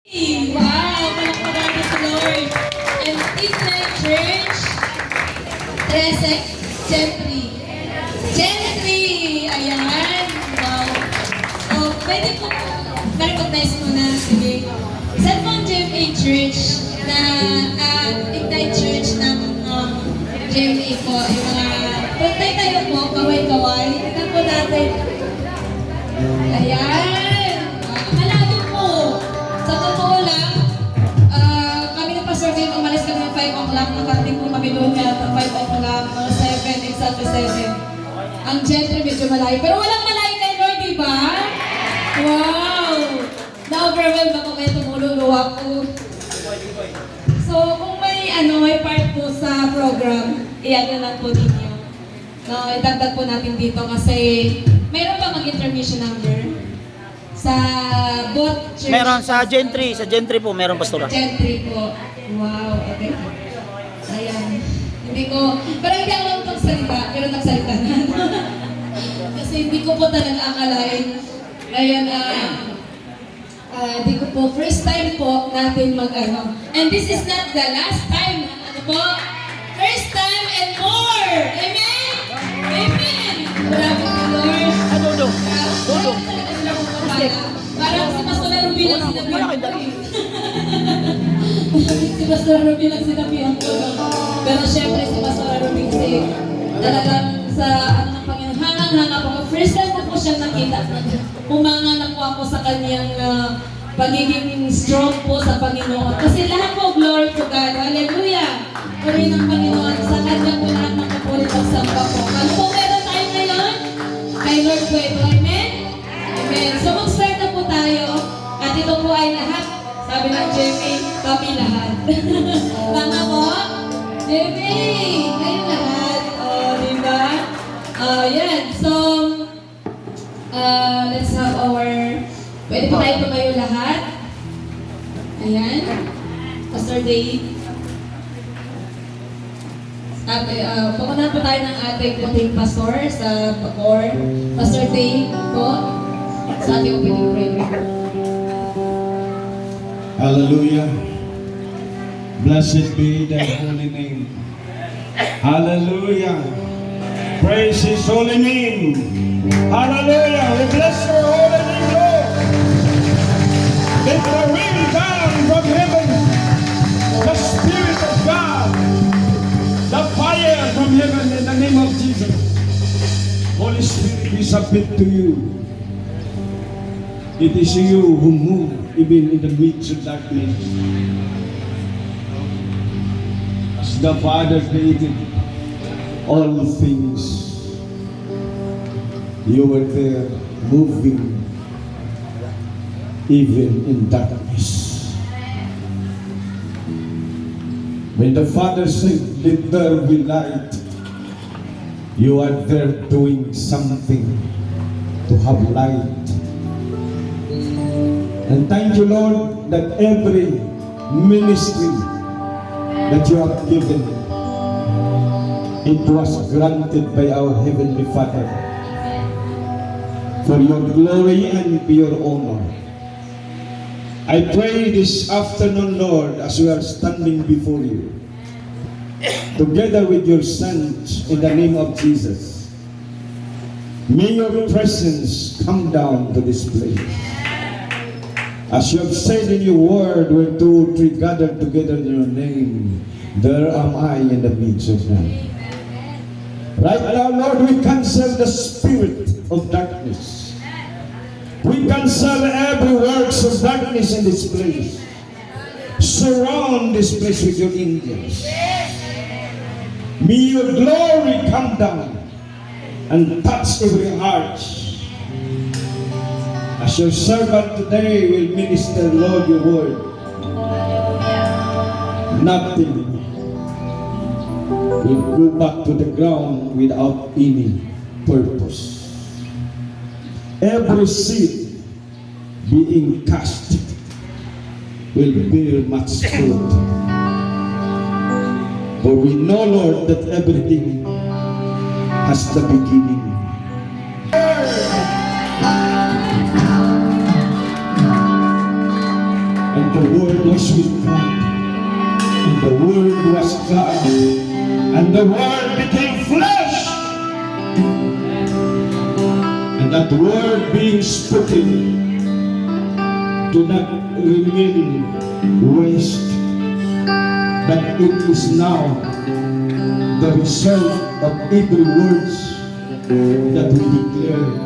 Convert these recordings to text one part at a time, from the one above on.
Wow! Palakpakan natin si Lord. And Tignan Church, 13, Gentry. Gentry! Ayan! Wow! So, pwede po, recognize mo na. Sige. Saan po ang GMA Church na Ignite Church ng GMA po? Yung mga, puntay tayo po, kaway-kaway. Tignan po natin. Ayan! Malayo po! Sa totoo lang, kami ng Pastor Vin, umalis kami ng 5 o'clock, nakarating po kami doon kaya 5 o'clock, mga 7, exactly 7. Ang Gentry medyo malayo. Pero walang malayo kay Lord, di ba? Wow! Na-overwhelmed ako kaya tumululuwa ko. So, kung may part po sa program, iyan na lang po ninyo. No, idagdag po natin dito kasi mayroon pa mag-intermission number sa both church. Meron sa Gentry po, meron pastora. Gentry po. Wow, okay. Ayan. Hindi ko, pero hindi ako magsalita, pero nagsalita na. Kasi hindi ko po talaga akalain. Ayan, hindi ko po, first time po natin and this is not the last time. Ano po? First time and more! Amen? Amen! Grabe ko, Lord. Dudong. Parang si Pastor Ruby lang sinabihan ko. Si Pastor Ruby lang sinabihan ko. Pero syempre si Pastor Ruby kasi talagang sa ng Panginoon, hangang-hanga po. First time ko po siya nakita. Umanga na po ako sa kanyang pagiging strong po sa Panginoon. Kasi lahat po, glory to God. Hallelujah! Puri ng Panginoon. Sa kanya po lahat ng kapuri pagsamba po. Ano po meron tayo ngayon? Kay Lord po ito. Amen? Amen. So mag-start na po tayo. At ito po ay lahat. Sabi ng JP, kami lahat. Tama po? JP, kayo lahat. Diba? Yan. So, let's have our... Pwede po tayo tumayo lahat. Ayan. Pastor Dave. Pakunan po tayo ng ating puting pastor sa Bacor. Pastor Dave po. Sa ating opening prayer. Hallelujah. Blessed be thy holy name. Hallelujah. Praise his holy name. Hallelujah. We bless your holy name, Lord. Let the rain down from heaven. The Spirit of God. The fire from heaven in the name of Jesus. Holy Spirit, we submit to you. It is you who move even in the midst of darkness. As the Father created all things, you were there moving even in darkness. When the Father said, "Let there be light," you are there doing something to have light. And thank you, Lord, that every ministry that you have given, it was granted by our Heavenly Father for your glory and your honor. I pray this afternoon, Lord, as we are standing before you, together with your sons, in the name of Jesus, may your presence come down to this place. As you have said in your word, where 2 or 3 gathered together in your name, there am I in the midst of them. Right now, Lord, we cancel the spirit of darkness. We cancel every works of darkness in this place. Surround this place with your angels. May your glory come down and touch every heart. As your servant today will minister, Lord, your word, nothing will go back to the ground without any purpose. Every seed being cast will bear much fruit. For we know, Lord, that everything has the beginning. And the Word was with God, and the Word was God, and the Word became flesh. And that Word being spoken do not remain waste, but it is now the result of every words that we declared.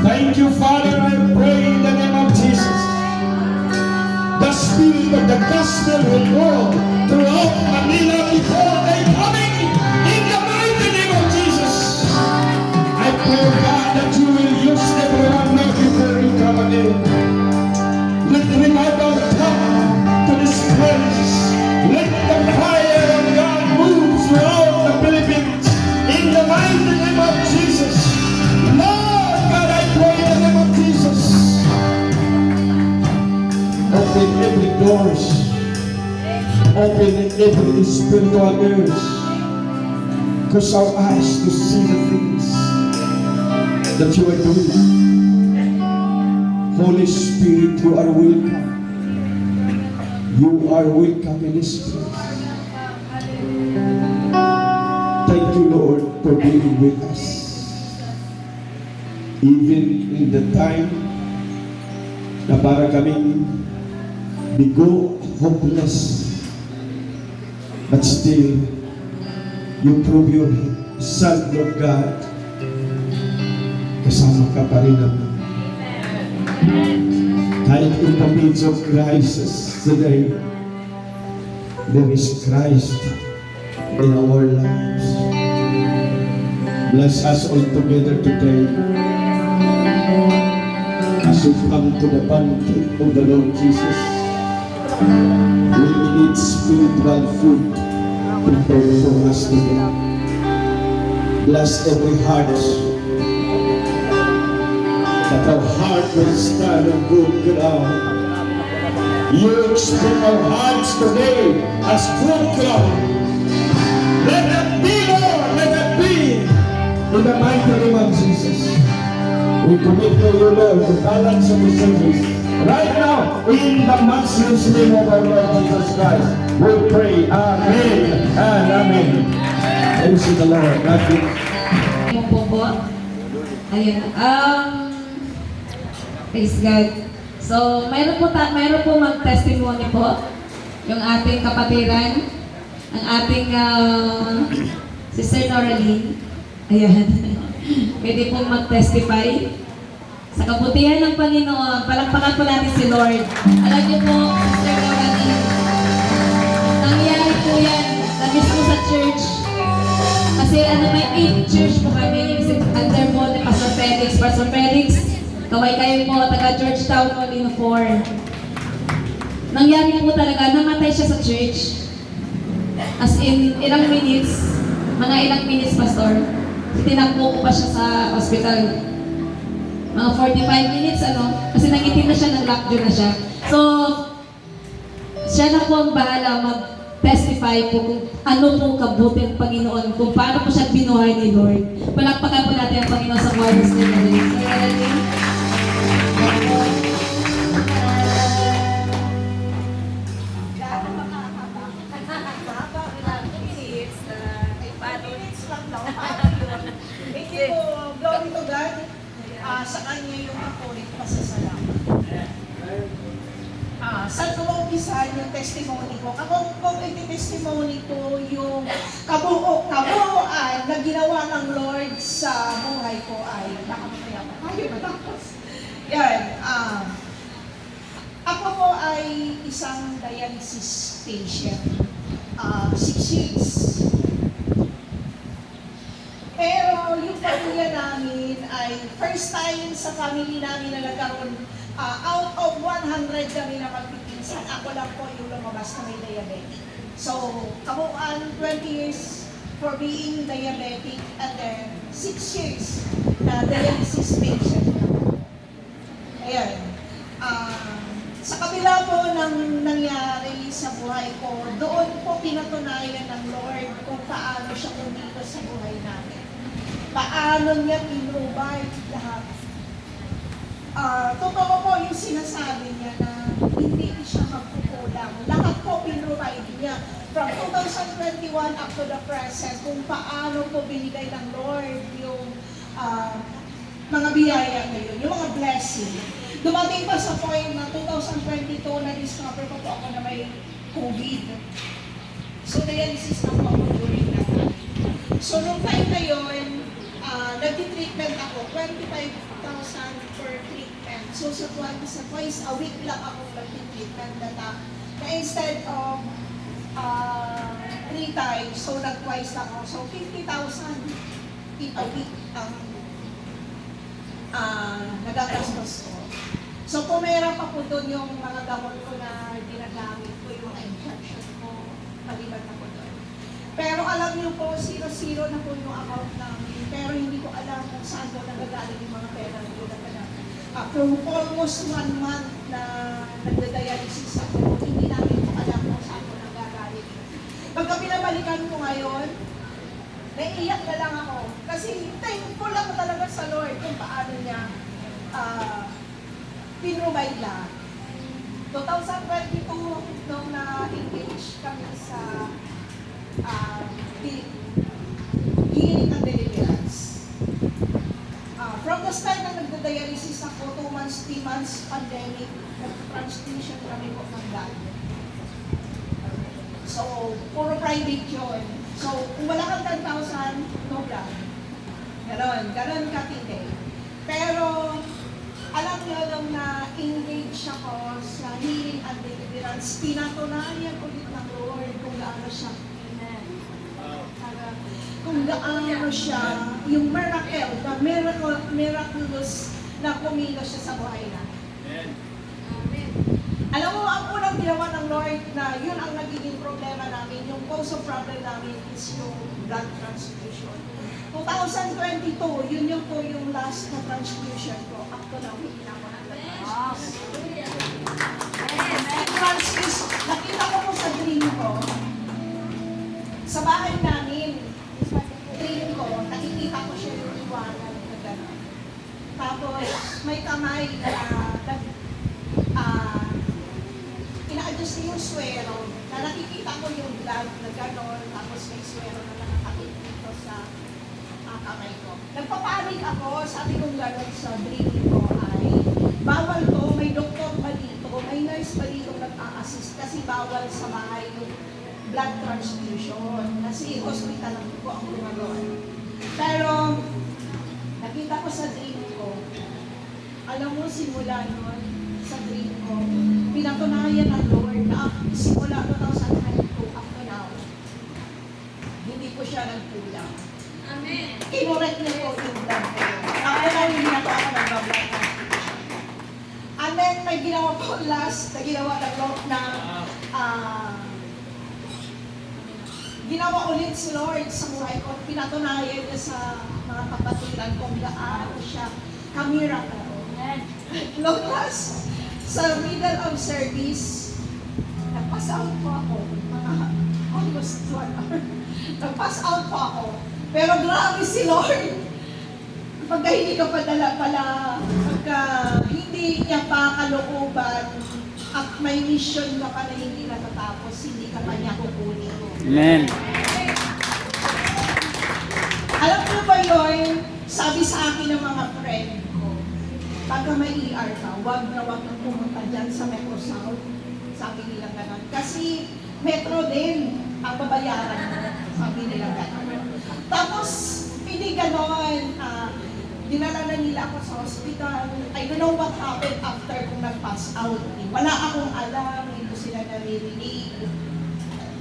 Thank you, Father. I pray in the name of Jesus. The spirit of the gospel will go throughout Manila before they coming in the mighty name of Jesus. I pray, God, that you will use everyone now before you come again. Let revival come to this place. Let the fire of God move throughout the Philippines in the mighty name of Jesus. Lord God, I pray in the name of Jesus. Open every doors. Open every spiritual ears. Cause our eyes to see the things that you are doing. Holy Spirit, you are welcome. You are welcome in this place. Thank you, Lord, for being with us. Even in the time na para kaming bigo, hopeless, but still, you prove your Son, Lord God. Kasama ka pa rin naman. Kahit in the midst of crisis today, there is Christ in our lives. Bless us all together today as we come to the banquet of the Lord Jesus. We eat spiritual food prepared for us today. Bless every heart, that our heart will stand on good ground. You expect our hearts today as good ground. Let that be, Lord, let that be. In the mighty name of Jesus, we commit to you, Lord, the balance of the service. Right now, in the matchless name of our Lord Jesus Christ, we pray, Amen and Amen. Praise the Lord. God bless. Po. Ayan. Praise God. So, mayroon po mag-testimony po yung ating kapatiran, ang ating Sister Noraline. Ayan. Pwede pong mag-testify sa kabutihan ng Panginoon. Palakpakan po natin si Lord. Alam niyo po, Sister Noraline, nangyari po yan na mismo sa church. Kasi may 8 church po kami, under po ni Pastor Felix. Pastor Felix, kaway kayo po, taga Georgetown, Molino 4. Nangyari po talaga, namatay siya sa church. As in, ilang minutes, mga ilang minutes, Pastor. Tinakbo ko pa siya sa hospital. Mga 45 minutes, kasi nangitim na siya, nag-lockdown na siya. So, siya na po ang bahala mag-testify po kung ano po kabuti ng Panginoon, kung paano po siya binuhay ni Lord. Palakpakan po natin ang Panginoon sa buhay ng Sir Noraline. Glory to God. Sa kanya yung makulit pasasalamat. Saan ko maumpisahan yung testimony ko? Kung iti-testimony ko yung kabuuan na ginawa ng Lord sa buhay ko ay nakamamaya ko. Ayaw matapos. Yan. Ako po ay isang dialysis patient. 6 years. Pero yung pamilya namin ay first time sa family namin na nagkaroon, out of 100 kami na magpipinsan, ako lang po yung lumabas na may diabetic. So, kabuuan 20 years for being diabetic and then 6 years na dialysis patient. Ayan. Sa kabila po ng nangyari sa buhay ko, doon po pinatunayan ng Lord kung paano siya kumito sa buhay namin. Paano niya pinrovide lahat. Totoo po yung sinasabi niya na hindi siya magkukulang. Lahat po pinrovide niya. From 2021 up to the present, kung paano po binigay ng Lord yung mga biyaya ngayon, yung mga blessing. Dumating pa sa point na 2022, na-discover ko po ako na may COVID. So, dialysis na po ako during that time. So, nung time na yun, nag-treatment ako, 25,000 per treatment. So, sa twice a week lang ako nag-treatment na instead of 3 times, so nag-twice lang ako. So, 50,000 a week ang nagagastos ko. So, pumera pa po doon yung mga gamot ko na ginagamit ko, yung mga injection ko, maliban na po doon. Pero alam niyo po, 0-0 na po yung account namin. Pero hindi ko alam kung saan po nagagaling yung mga pera na yun. From almost 1 month na nagda-dialysis ako, hindi namin po alam kung saan po nagagaling. Pagka pinabalikan ko ngayon, naiiyak na lang ako. Kasi thankful lang talaga sa Lord kung paano niya pinrovide lang. 2022, nung na-engage kami sa healing and deliverance. From the start na nagda-dialysis ako, 2 months, 3 months, pandemic, nag-transfusion kami po ng blood. So, puro private yun. So, kung wala kang 10,000, no blood. Ganon katindi. Pero, alam niyo lang na engage ako sa healing and deliverance. Pinatunayan ulit ng Lord kung gaano siya. Kung gaano siya, yung miracle, the miraculous na kumilos siya sa buhay natin. Alam mo, ang unang ginawa ng Lord na yun ang nagiging problema namin, yung cause of problem namin is yung blood transfusion. 2022, yun yung po yung last na transfusion ko. Up to now, hindi na ako transfusion. Nakita ko po sa dream ko, sa bahay namin, dream ko, nakikita ko siya yung iwanan na gano'n. Tapos, may kamay na ina-adjust niya yung swero, na nakikita ko yung blood na gano'n, tapos may swero na nakakakit dito sa kamay ko. Nagpapanik ako, sabi kong gano'n sa dream ko ay, bawal to, may doktor pa dito, may nurse pa dito nag-a-assist kasi bawal sa bahay yung blood transfusion. Kasi hospital lang po ang gumagawa. Pero, nakita ko sa dream ko, alam mo, simula nun, sa dream ko, pinatunayan ng Lord na simula 2022 up to now, hindi ko siya nagkulang. Amen. Kinurek niya po yung blood ko. Ako lang hindi na po ako nag-blood transfusion. And then, may ginawa po last, na ginawa ng Lord na ginawa ulit si Lord sa buhay ko. Pinatunayan niya sa mga kapatiran kung gaano siya ka-miracle. Long last, sa middle of service, nag-pass out po ako. Mga almost 1 hour. Nag-pass out po ako. Pero grabe si Lord. Pagka hindi ka padala pala, pagka hindi niya pa kalooban, at may mission ka pa na hindi natatapos, hindi ka pa niya kukunin. Amen. Alam niyo ba yun? Sabi sa akin ng mga friend ko, pagka may ER ka, wag na pumunta dyan sa Metro South. Sabi nila gano'n. Kasi Metro din ang babayaran mo. Sabi nila gano'n. Tapos, hindi gano'n. Dinala na nila ako sa hospital. I don't know what happened after kung nag-pass out. Wala akong alam, hindi ko sila naririnig.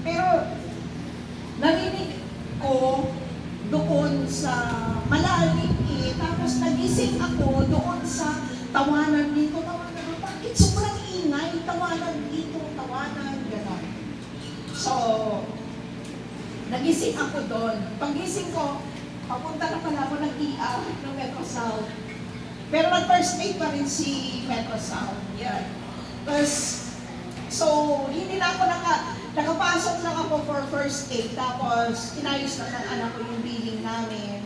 Pero, narinig ko doon sa malalim tapos nagising ako doon sa tawanan dito, tawanan doon. Bakit sobrang ingay? Tawanan dito, tawanan, gano'n. So, nagising ako doon. Paggising ko, papunta na pala ako ng ER ng Metro South. Pero nag-first aid pa rin si Metro South. Yan. Tapos, so, hindi na ako nakapasok lang ako for first aid. Tapos, inayos na ng anak ko yung billing namin.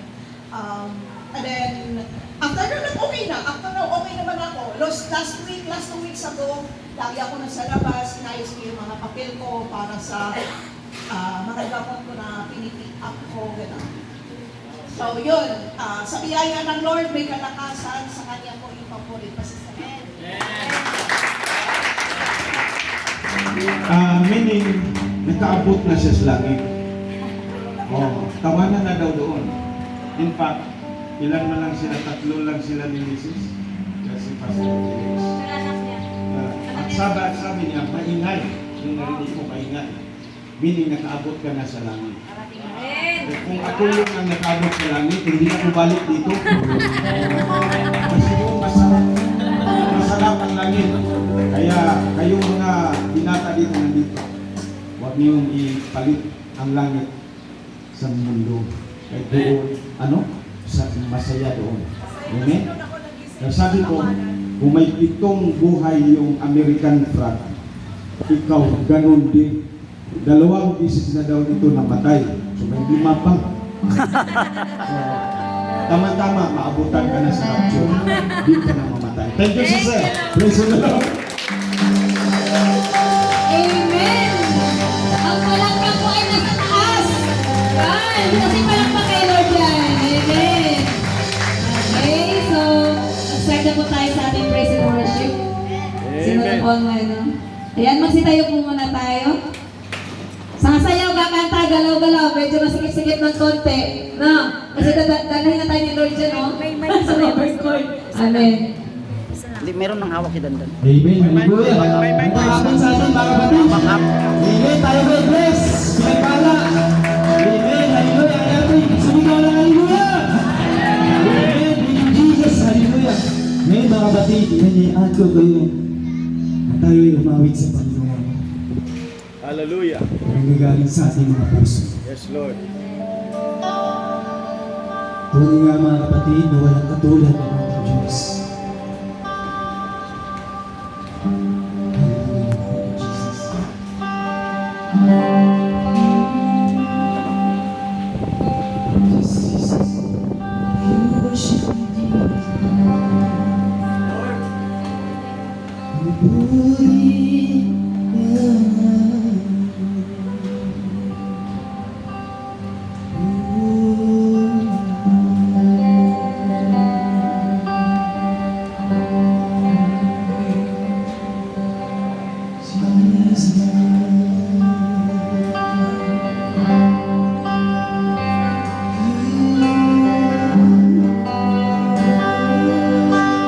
And then, after nun, okay na. After nun, okay naman ako. Last 2 weeks ago, lagi ako nasa labas, inayos ko yung mga papel ko para sa mga gamot ko na pinipick up ko, gano'n. So yun, sa biyaya ng Lord, may kalakasan, sa Kanya po yung papulit pa sa Meaning, nakaabot na siya sa langit. Oh, tawanan na daw doon. In fact, ilan man lang sila, 3 lang sila ni Mrs. Kasi Pastor Felix. At sabi niya, maingay. Yung narinig ko maingay. Meaning, nakaabot ka na sa langit. Kung ako yung ang nakaabot sa langit, hindi ako balik dito. Kasi yung masarap ang langit. Kaya kayong mga binata dito nandito, huwag niyong ipalit ang langit sa mundo. Kaya doon, masaya doon. Amen? Kaya sabi ko, kung may 7 buhay yung American flag, ikaw ganun din. 2 beses na daw ito namatay. So may 5 pa. So, tama-tama, maabutan ka na sa rapture. Hindi ka na mamatay. Thank you, sister. Praise the Lord. Amen! Ang palakpak po ay nasa taas. Yan! Kasi palakpak kay Lord yan. Amen! Okay, so, start na po tayo sa ating praise and worship. Sino na po ang ano? Ayan, magsitayo po muna tayo. Sasayaw, kakanta, galaw-galaw, medyo masikip-sikip ng konti. No? Kasi dadahin na tayo ni Lord dyan, no? Sa overcourt. Amen. Hindi, meron ng hawak si Dandan. Amen. Hallelujah. Maraming sa atin, mga kapatid. Amen. Tayo may bless. May pala. Amen. Hallelujah. Amen. Sumigaw na hallelujah. Amen. Thank you, Jesus. Hallelujah. Ngayon, mga kapatid, inaniaan ko kayo na tayo'y umawit sa Panginoon. Hallelujah. Ang gagaling sa ating mga puso. Yes, Lord. Tunay nga, mga kapatid, na walang katulad ng ating Diyos.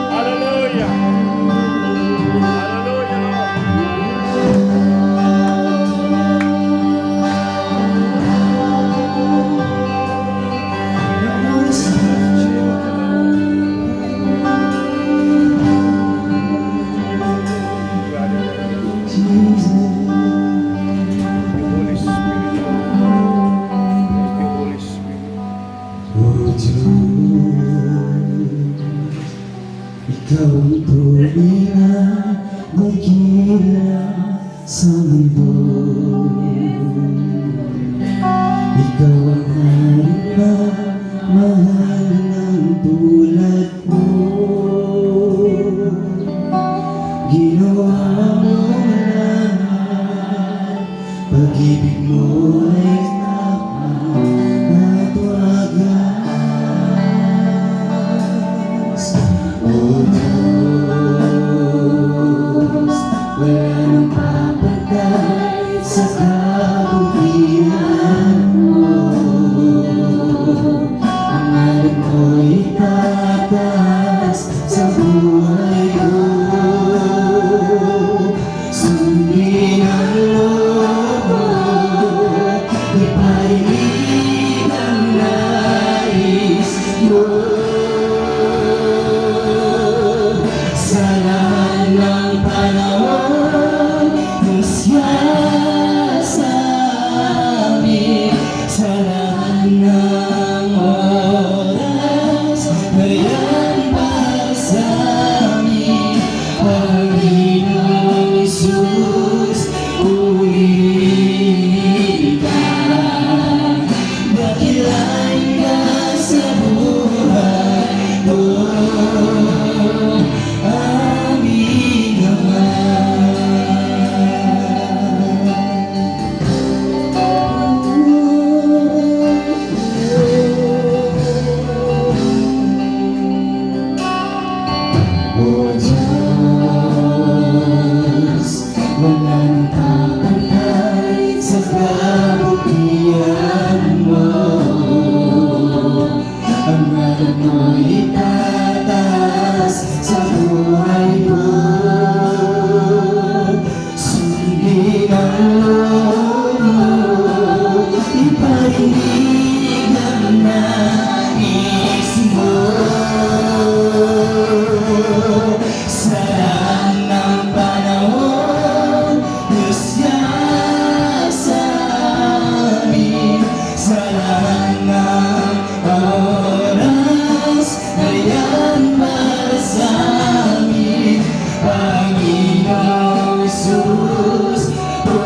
Hallelujah. Hallelujah, Lord. Holy Spirit, Lord. Thank you, Holy Spirit. Oh Diyos, Ikaw ang tunay na magila sa mundo. Ikaw ang hari na mahal ng tulad mo. Ginawa mo lahat, pag-ibig mo ay tapat at wagas. O Diyos, wala nang papagdaan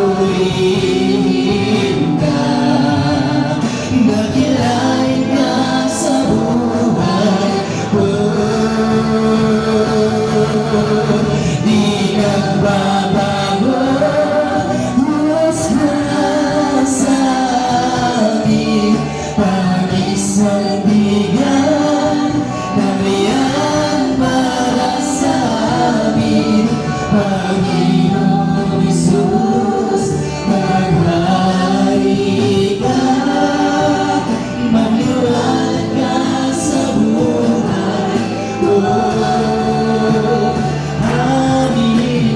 purihin ka, dakilain ka sa buhay. Di nagbabago, Diyos na sa amin, pag-isang bigan, nariyan para sa amin. Panginoon Jesus, maghari ka, magliwanag ka sa buhay. Amin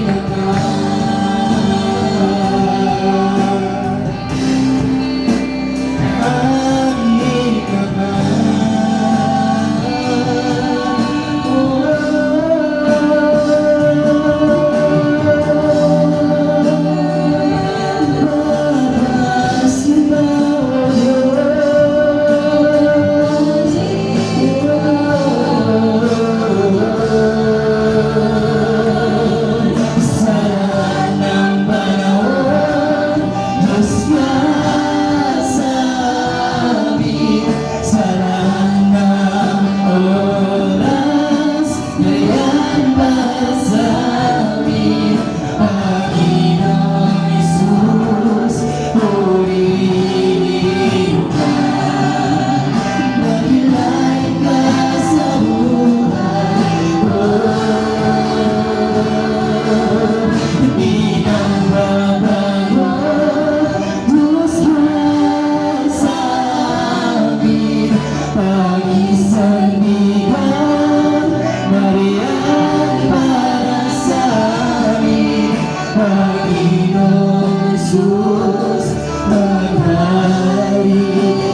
Jesus, maghari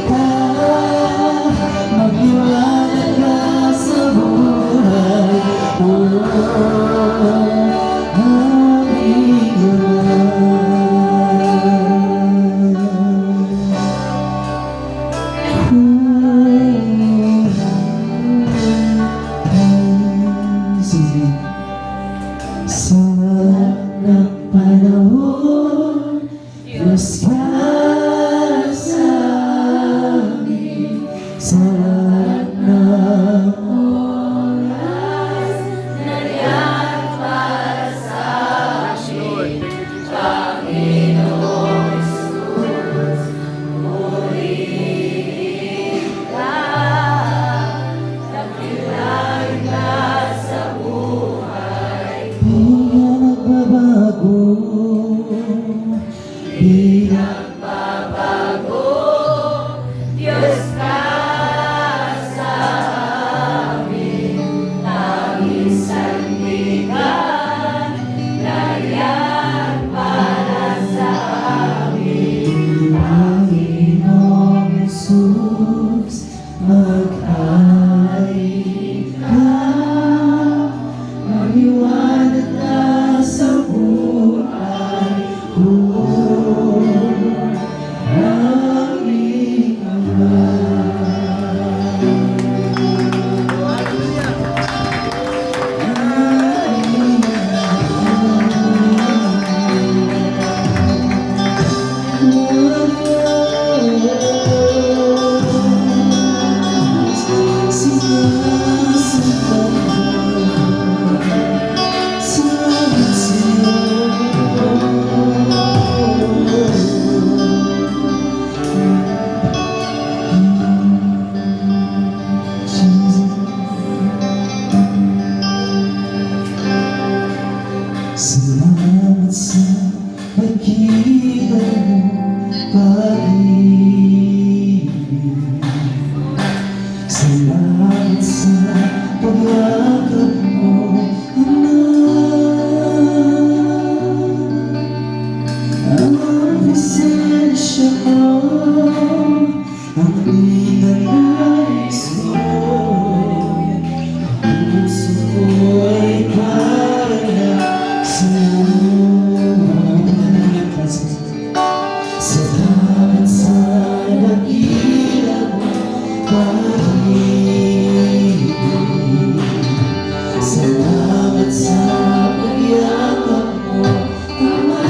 ka, magliwanag ka sa buhay. Sa lahat ng panahon, Diyos ka sa amin. Sa lahat ng oras, nariyan para sa amin. Panginoon Jesus, purihin ka, dakilain ka sa buhay. Di ka magbabago, di nagbabago, Diyos ka sa amin, tangis ang bigan, nariyan para sa amin. Panginoong Jesus, maghari ka, maliwanag ka sa buhay ko. Salamat sa pag-ibig mo, pag-ibig. Salamat sa pagyakap mo, Ama. Ang presensya mo, ang pinanais mo, ang puso ko ay para salamat sa dakila mo, pag-ibig. Salamat sa pagyakap mo, Ama.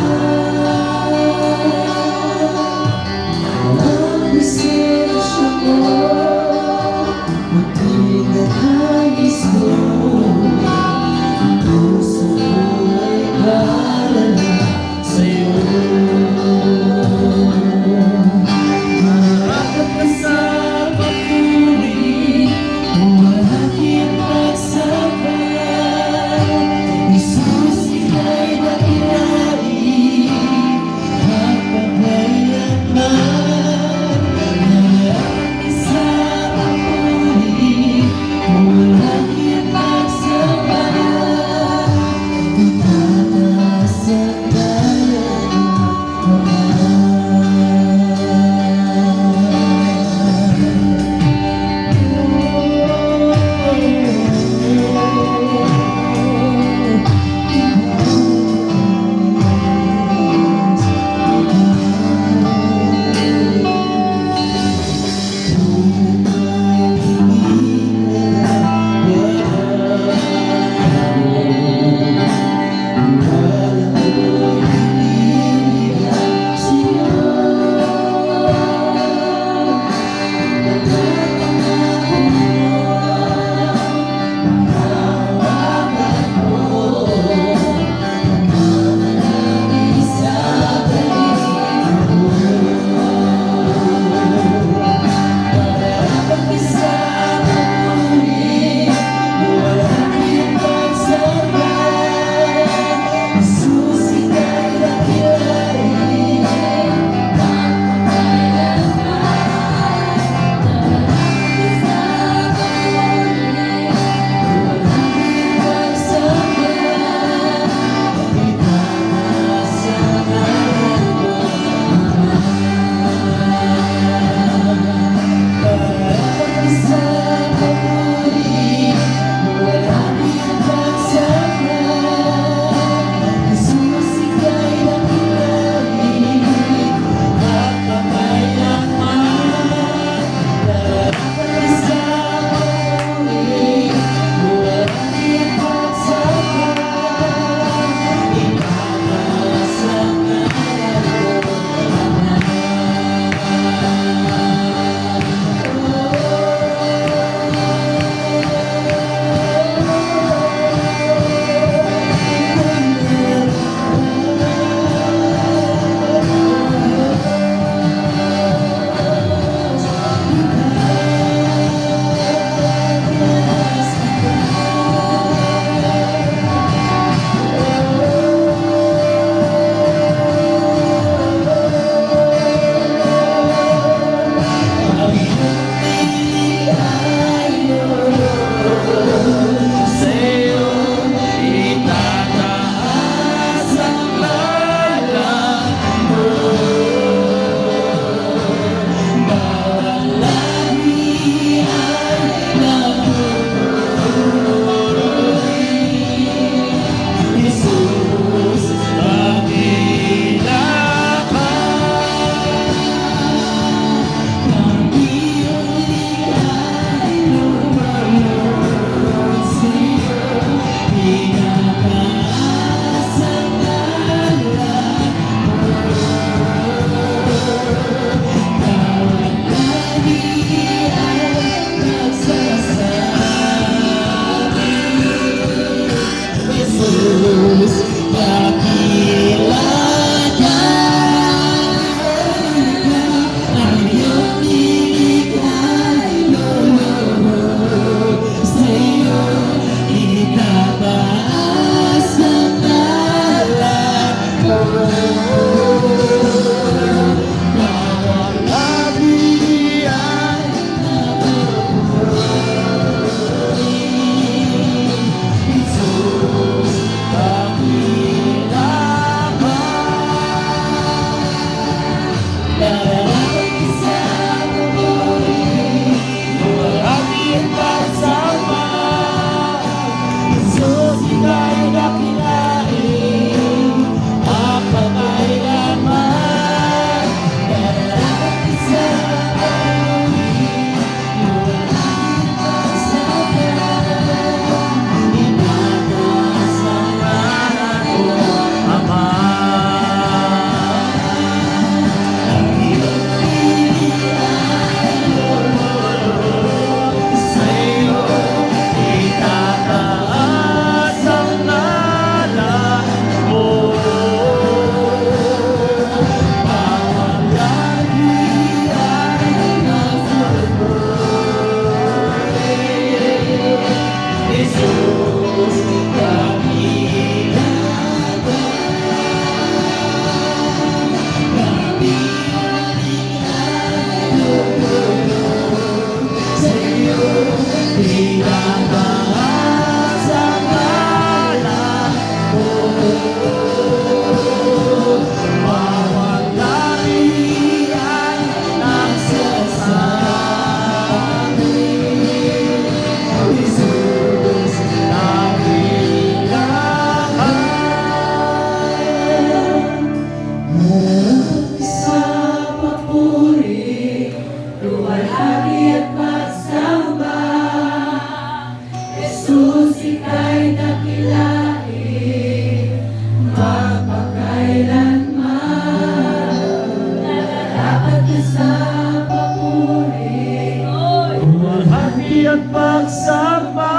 magsamba,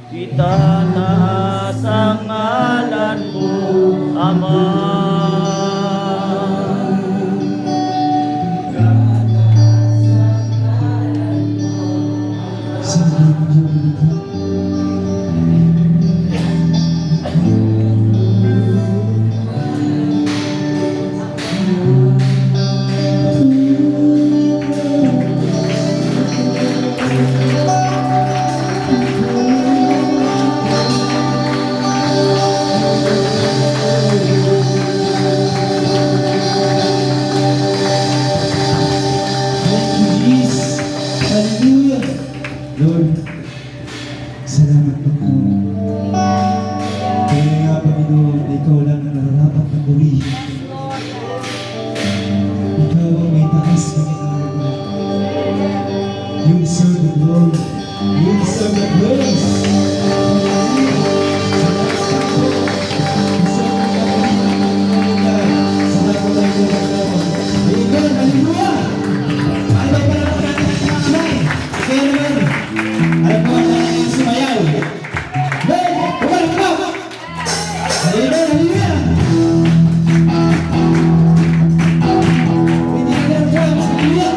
itataas ang ngalan mo, Ama. Hallelujah. Lord, salamat po. Kaya nga, Panginoon, ikaw lang ang nararapat na purihin. Ikaw ang may taas na kinarap. You deserve the glory. You deserve the praise. Amen. Hallelujah. Ano ba naman natin ang pangalaman? Kaya naman, alam ko ang natin sumayaw. Amen! Kumalang ka! Amen! Hallelujah! Hindi ka lang drums. Hallelujah!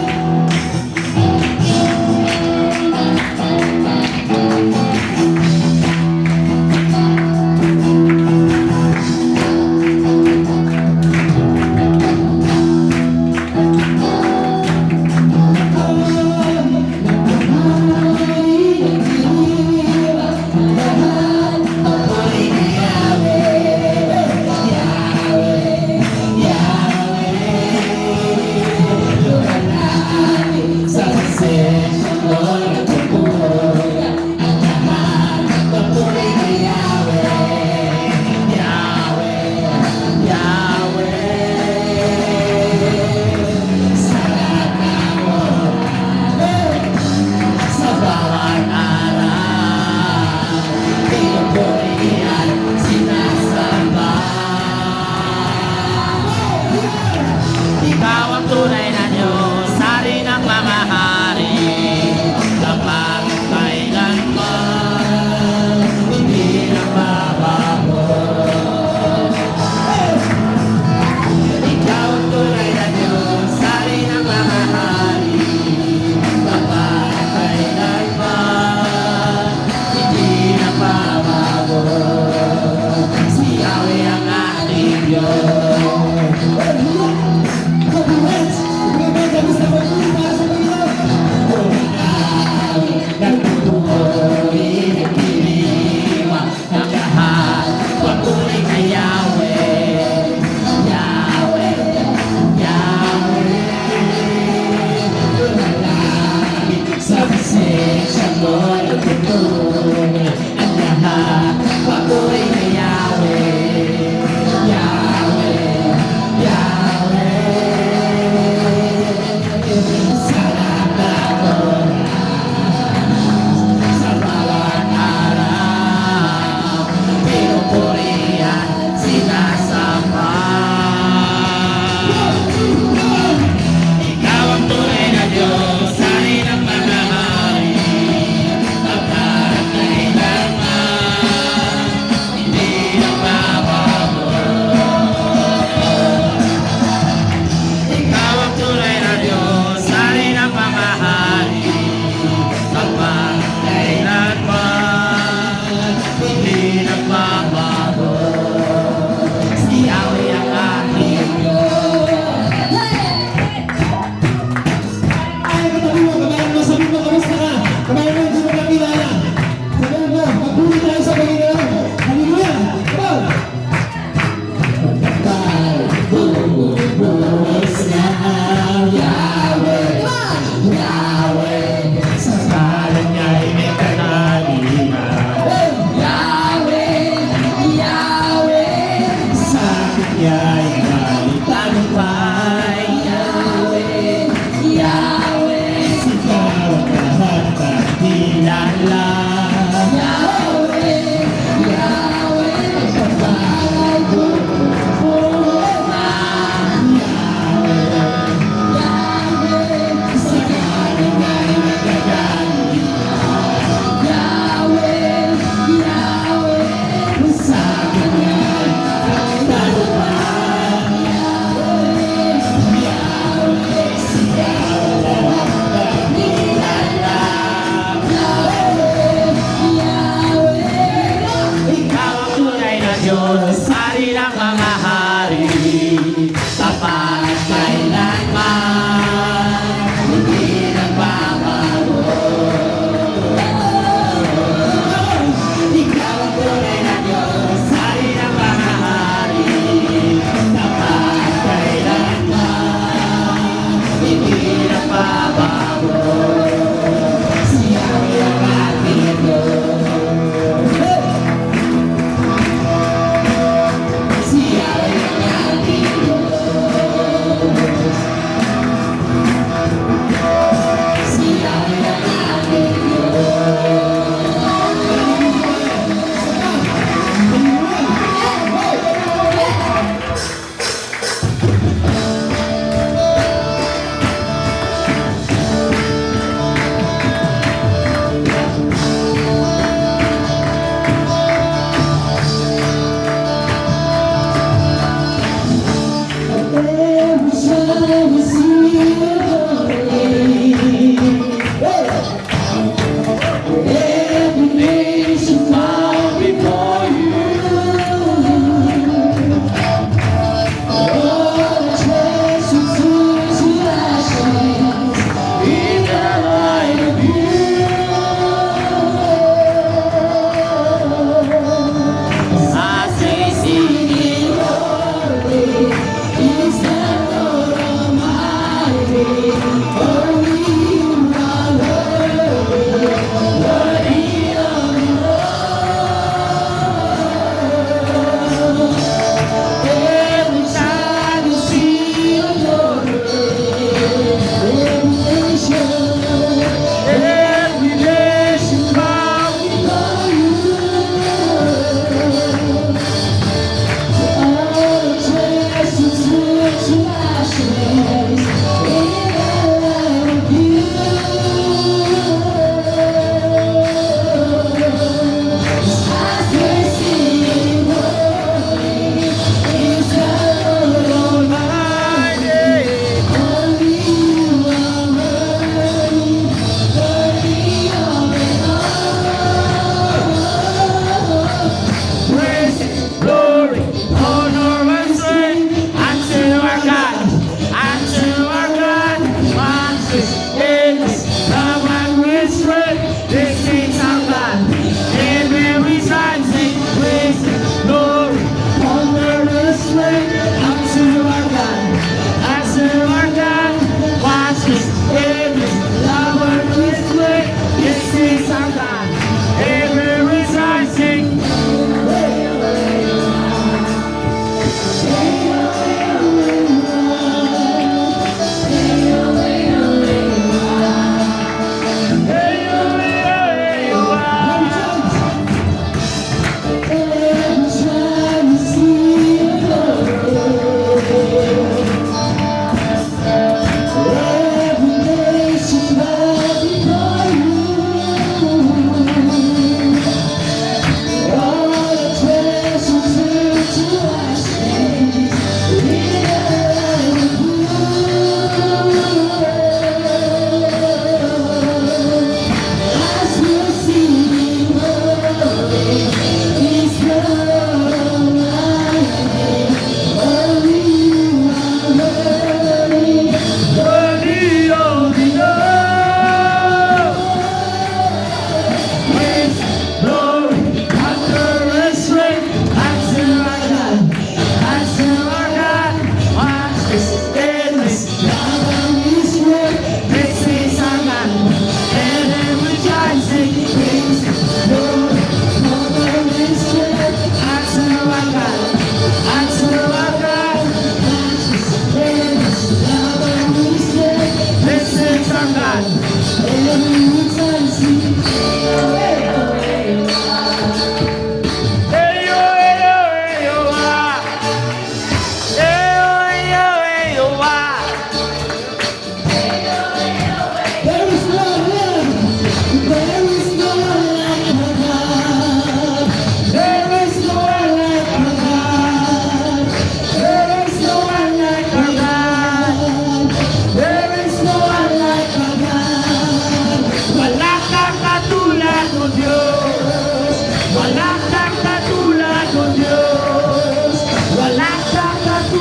Ikaw ang tunay na Diyos, hari ng mga hari, kapag kailanman, hindi nagbabago. Ikaw ang tunay na Diyos, hari ng mga hari, kapag kailanman, hindi nagbabago. Si Yahweh ang ating Diyos.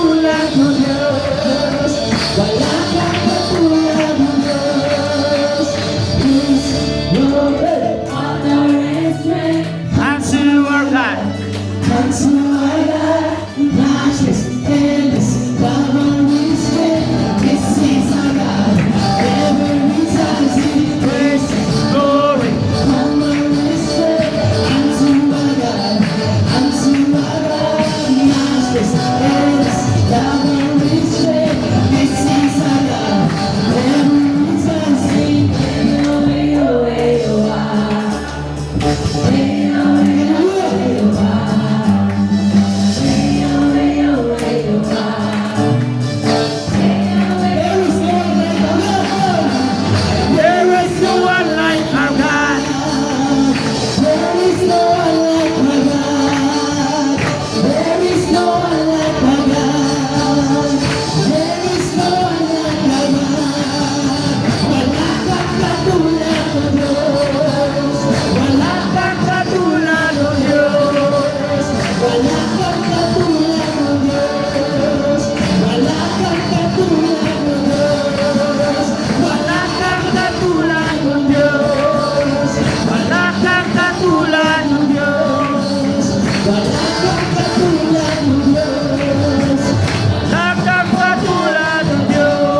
katulad mo, Diyos. Wala kang katulad mo, Diyos. Is your name. Honor and strength. Unto our God. Unto our God, matchless, endless, love and respect. This is our God. Every time He prays, Glory. honor and respect. Unto our God, matchless, endless, love and respect. This is our God. Every time He There is no one like our God. There is no one like my God. There is no one like my God. There is no one like my God. Wala kang katulad mo, Diyos. Wala kang katulad mo, Diyos. Wala kang katulad mo, Diyos. Wala kang katulad mo, Diyos. Wala kang katulad mo, Diyos. Wala kang katulad ng Diyos. Wala kang katulad mo, Diyos. Wala kang katulad ng Diyos.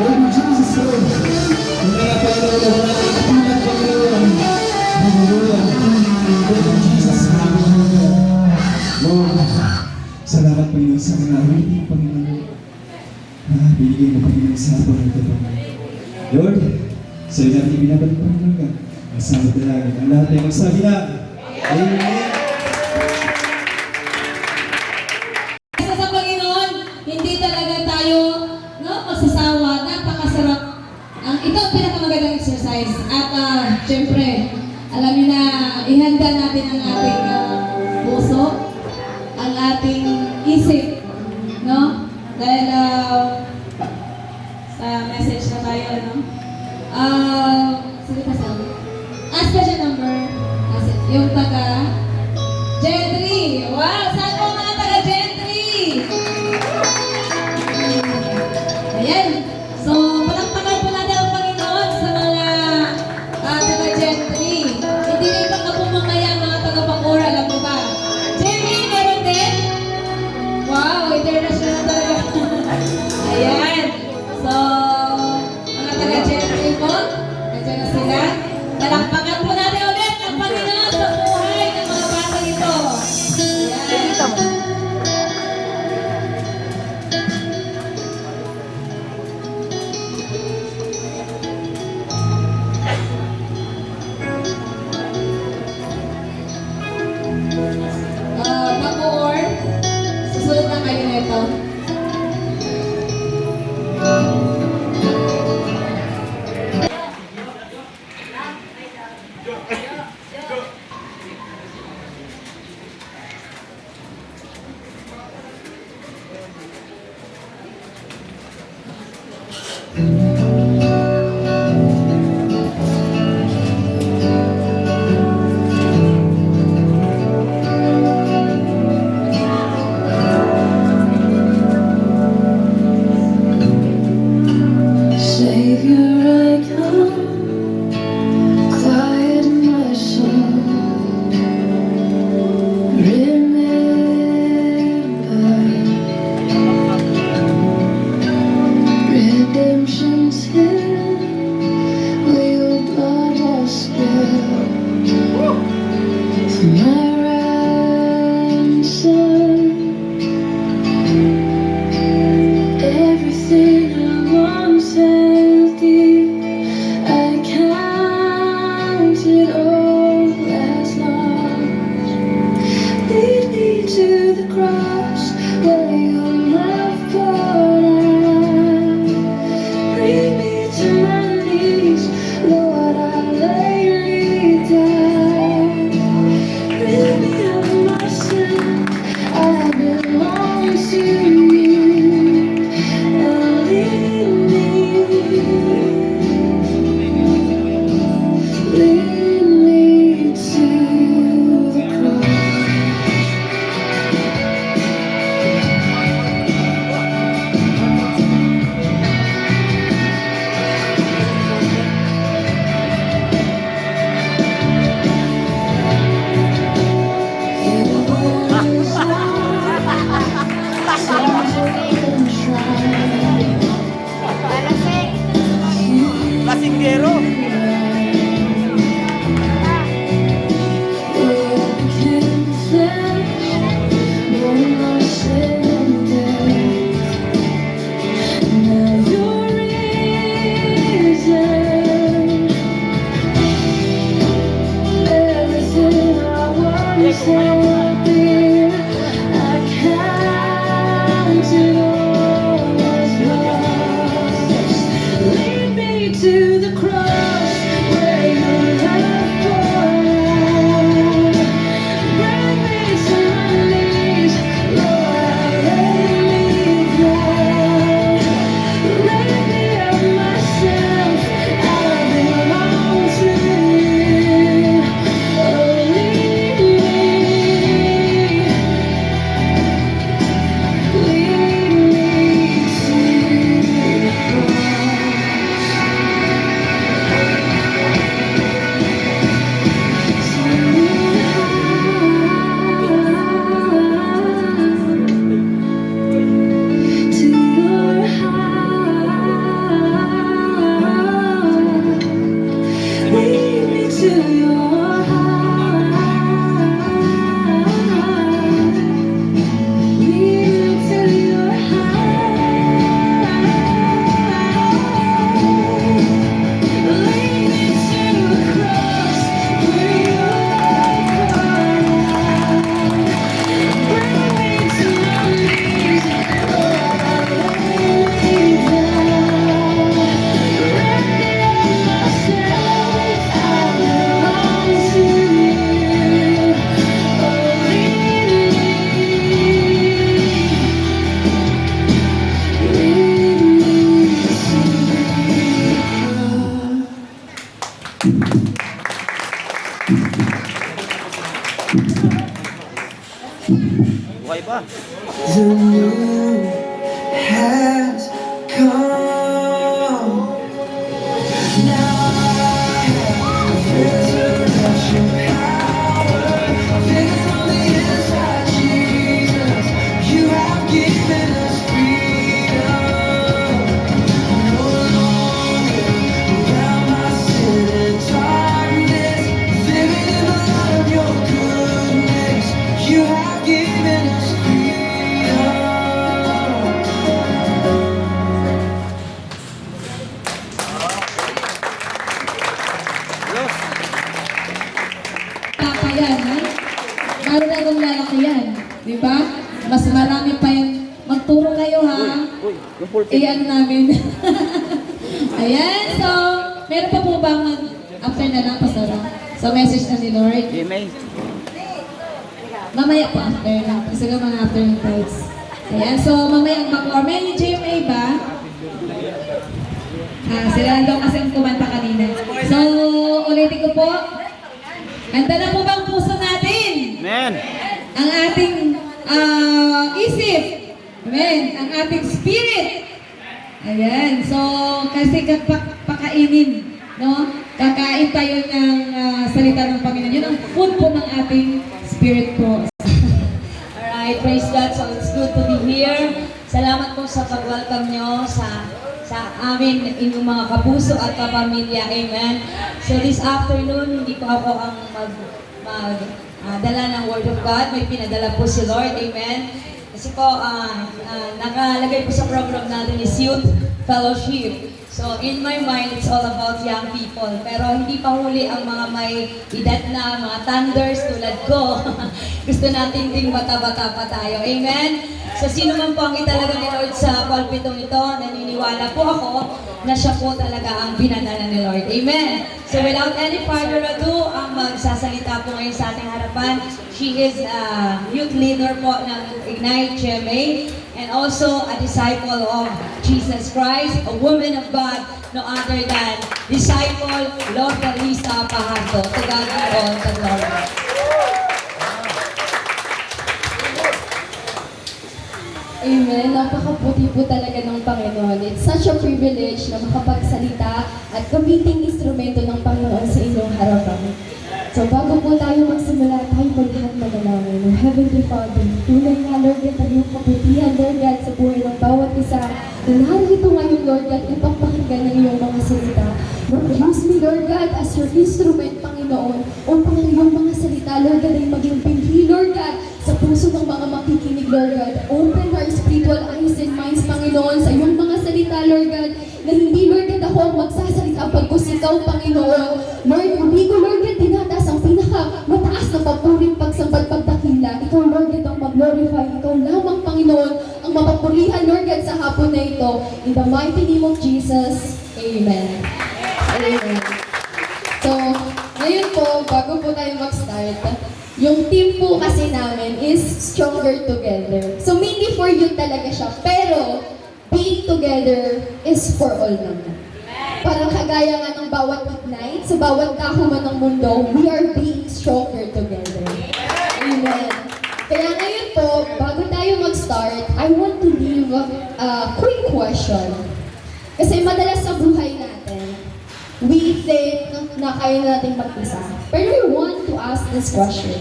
Lord Jesus, Lord. Yung mga Panginoon, wala kang katulad, Panginoon. Hallelujah. Lord Jesus, hallelujah. Lord, salamat Panginoon sa mga awiting, Panginoon. Binigay mo Panginoon sa hapon ito, Panginoon. Lord, sa iyo natin binabalik, Panginoon ka. Ang sawad na langit. Ang lahat ay magsabi na, Amen. Isa sa Panginoon, hindi talaga tayo magsasawa. Napakasarap. Ito ang pinakamagandang exercise. At syempre, alam niyo na, ihanda natin ang ating puso, ang ating isip, no? Dahil sa message na tayo, no? Sige pa sa special number, yung taga Gentry. Wow! Saan po mga taga Gentry? Ayan. So, palakpakan po natin ang Panginoon sa mga taga Gentry. Hindi rin pang po mamaya mga taga Bacoor, alam mo ba? Gentry! Lead me to the cross. Lasinggero. To the cross where your love poured out. Bring me to my knees, Lord, I lay me down. Rid me of myself, I belong to you. Oh, lead me to the to your heart. Lead me to your heart. Lead me to your heart. Lead me to the cross where your love poured out. Bring me to my knees, Lord, I lay me down. Rid me of myself, I belong to you. Oh, lead me to the cross. Buhay ba? The moon has come. Now I have resurrection power. Living on the inside, Jesus. You have given us freedom. No longer bound by sin and darkness. Living in the light of your goodness. You have given us freedom. Kakayan, ha? Marunong lalaki yan. Di ba? Mas marami pa yan. Magturo kayo, ha? Uy, yung pulpit. Iyan namin. Ayan, so, meron pa po bang after na lang, Pastora? So, message na ni Lord. Amen. Mamaya po after na. Kasi ka mga after ng tides. Ayan, so, mamaya ang mag-or. May GMA ba? Sila lang daw kasi ang kumanta kanina. So, ulitin ko po. Handa na po ba ang puso natin? Amen. Ang ating isip. Amen. Ang ating spirit. Ayan. So, kasi pakainin. No? Kakain tayo ng salita ng Panginoon. Yun ang food po ng ating spirit po. Alright, praise God. So it's good to be here. Salamat po sa pag-welcome nyo sa amin, inyong mga kapuso at kapamilya. Amen. So this afternoon, hindi po ako ang dala ng Word of God. May pinadala po si Lord. Amen. Kasi po, nakalagay po sa program natin is Youth Fellowship. So in my mind, it's all about young people. Pero hindi pa huli ang mga may edad na, mga thunders tulad ko. Gusto natin ding bata-bata pa tayo. Amen? So sino man po ang italaga ni Lord sa pulpitong ito, naniniwala po ako na siya po talaga ang binadala ni Lord. Amen? So without any further ado, ang magsasalita po ngayon sa ating harapan, she is a youth leader po ng Ignite GMA and also a disciple of Jesus Christ, a woman of God no other than Disciple Lorgalisa Pajardo. To God be all the glory. Amen. Napakaputi po talaga ng Panginoon. It's such a privilege na makapagsalita at gamiting instrumento ng Panginoon sa inyong harapan. So bago po tayo magsimula, tayo po lahat manalangin. Our Heavenly Father, tunay nga Lord God ang iyong kabutihan, Lord God, sa buhay ng bawat isa na narito ngayon, Lord God, ipagpakinggan ng iyong mga salita. Lord, use me, Lord God, as your instrument, Panginoon, upang ang iyong mga salita, Lord God, ay maging binhi, Lord God, sa puso ng mga makikinig, Lord God. Open our spiritual eyes and minds, Panginoon, sa iyong mga salita, Lord God, na hindi, Lord God, ako ang magsasalita pagkus ikaw, Panginoon. Lord, hindi ko, Lord God, tinataas ang mataas na papuring pagsambal pagdakila. Ikaw, Lord God, ang mag-glorify. Ikaw lamang, Panginoon, ang mapapurihan, Lord God, sa hapon na ito. In the mighty name of Jesus, Amen. Amen. So, ngayon po, bago po tayo mag-start, yung team po kasi namin is Stronger Together. So, mainly for you talaga siya. Pero, being together is for all naman. Parang kagaya nga ng bawat midnight, sa bawat kahuman ng mundo, we are being stronger together. Amen. Kaya ngayon po, bago tayo mag-start, I want to leave a quick question. Kasi madalas sa buhay natin, we think na kaya nating mag-isa. Pero I want to ask this question.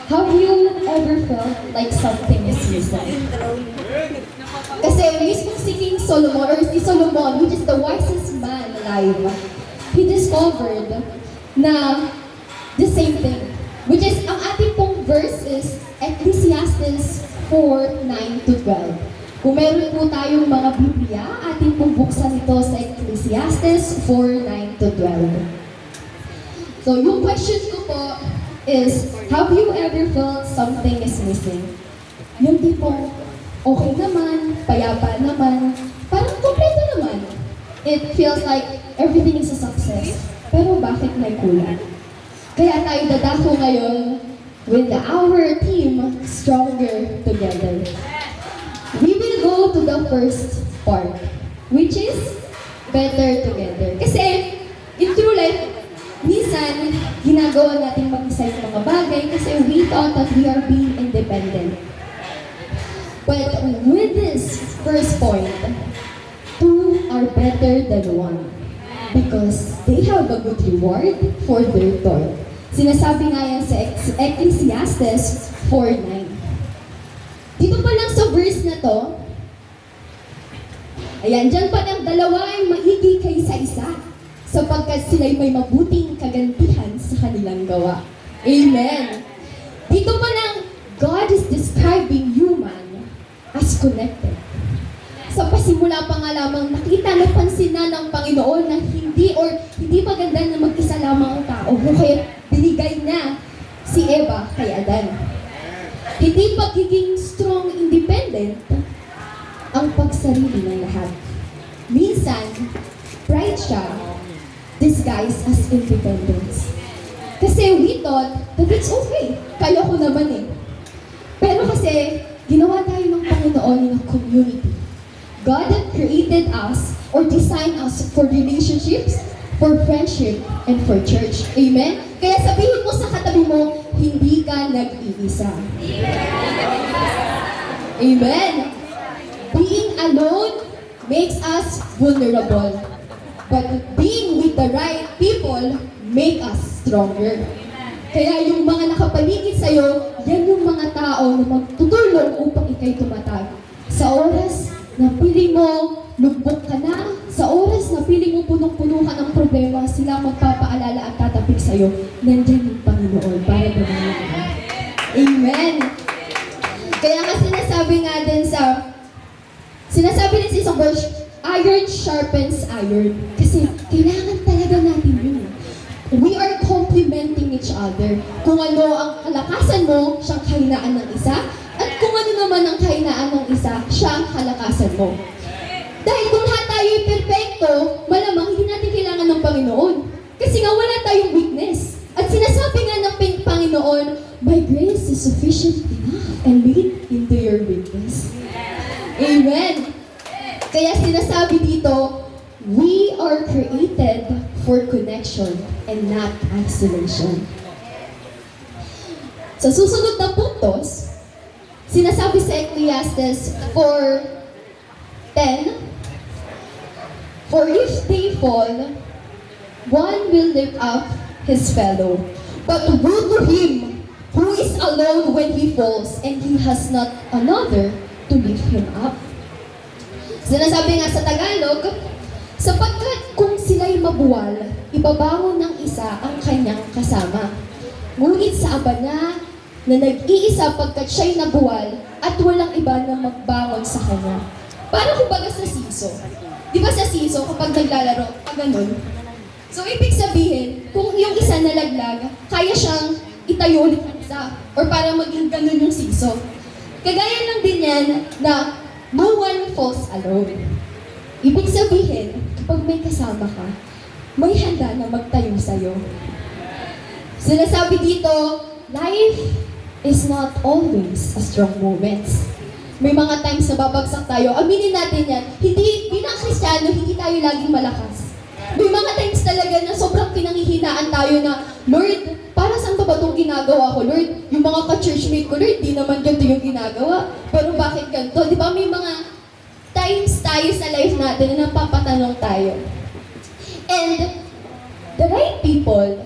Have you ever felt like something is missing? Kasi mismo si King Solomon, or si Solomon, which is the wisest man alive, he discovered na the same thing. Which is, ang ating pong verse is Ecclesiastes 4:9-12. Kung meron po tayong mga Biblia, ating pong buksan ito sa Ecclesiastes 4:9-12. So, yung question ko po is, have you ever felt something is missing? Yung tipong, okay naman, payapa naman, parang kompleto naman. It feels like everything is a success. Pero bakit may kulang? Kaya tayo dadako ngayon with our team, Stronger Together. We will go to the first part, which is Better Together. Kasi, in true life, minsan, ginagawa natin mag-isa yung mga bagay kasi we thought that we are being independent. But with this first point, two are better than one because they have a good reward for their toil. Sinasabi nga yan sa Ecclesiastes 4:9. Dito pa lang sa verse na to, ayan, dyan pa lang dalawa ay maigi kaysa isa sapagkat sila'y may mabuting kagantihan sa kanilang gawa. Amen. Dito pa lang, God is describing human as connected. Sa pasimula pa nga lamang, napansin na ng Panginoon na hindi maganda na mag-isa lamang ang tao. Kaya binigay niya si Eva kay Adan. Hindi pagiging strong independent ang pagsarili ng lahat. Minsan, pride siya disguised as independence. Kasi we thought that it's okay. Kaya ko naman eh. Pero kasi, ginawa tayo ng Panginoon in a community. God had created us or designed us for relationships, for friendship, and for church. Amen? Kaya sabihin mo sa katabi mo, hindi ka nag-iisa. Amen? Being alone makes us vulnerable. But being with the right people make us stronger. Kaya yung mga nakapaligid sa'yo, yan yung mga tao na magtutulong upang ikay tumatag. Sa oras na piling mo, lugbok ka na, sa oras na piling mo punong-puno ka ng problema, sila magpapaalala at tatapik sa'yo, nandiyan yung Panginoon para dumala ka. Amen! Kaya nga sinasabi din sa isang verse, iron sharpens iron. Kasi kailangan talaga natin yun. We are complementing each other. Kung ano ang kalakasan mo, siyang kahinaan ng isa. At kung ano naman ang kahinaan ng isa, siya ang kalakasan mo. Dahil kung lahat tayo ay perfecto, malamang hindi natin kailangan ng Panginoon. Kasi nga wala tayong weakness. At sinasabi nga ng Panginoon, my grace is sufficient enough and lead into your weakness. Amen. Kaya sinasabi dito, we are created for connection and not isolation. Sa susunod na puntos, sinasabi sa Ecclesiastes 4:10, for if they fall, one will lift up his fellow. But woe to him who is alone when he falls, and he has not another to lift him up. Sinasabi nga sa Tagalog, sapagkat kung sila'y mabuwal, ibabangon ng isa ang kanyang kasama. Ngunit sa aba niya na nag-iisa pagkat siya'y nabuwal at walang iba na magbangon sa kanya. Parang kumbaga sa siso. Di ba sa siso kapag naglalaro, pag ganun? So, ibig sabihin, kung yung isa nalaglag, kaya siyang itayo ulit ng isa. Or para maging ganun yung siso. Kagaya lang din yan na no one falls alone. Ibig sabihin, kapag may kasama ka, may handa na magtayo sa'yo. Sinasabi dito, life is not always a strong moments. May mga times na babagsak tayo, aminin natin yan, hindi, bilang Kristiyano, hindi tayo laging malakas. May mga times talaga na sobrang pinanghihinaan tayo na, Lord, para saan ba itong ginagawa ko, Lord? Yung mga ka-churchmate ko, Lord, di naman ganito yung ginagawa. Pero bakit ganito? Di ba may mga times tayo sa life natin na napapatanong tayo. And the right people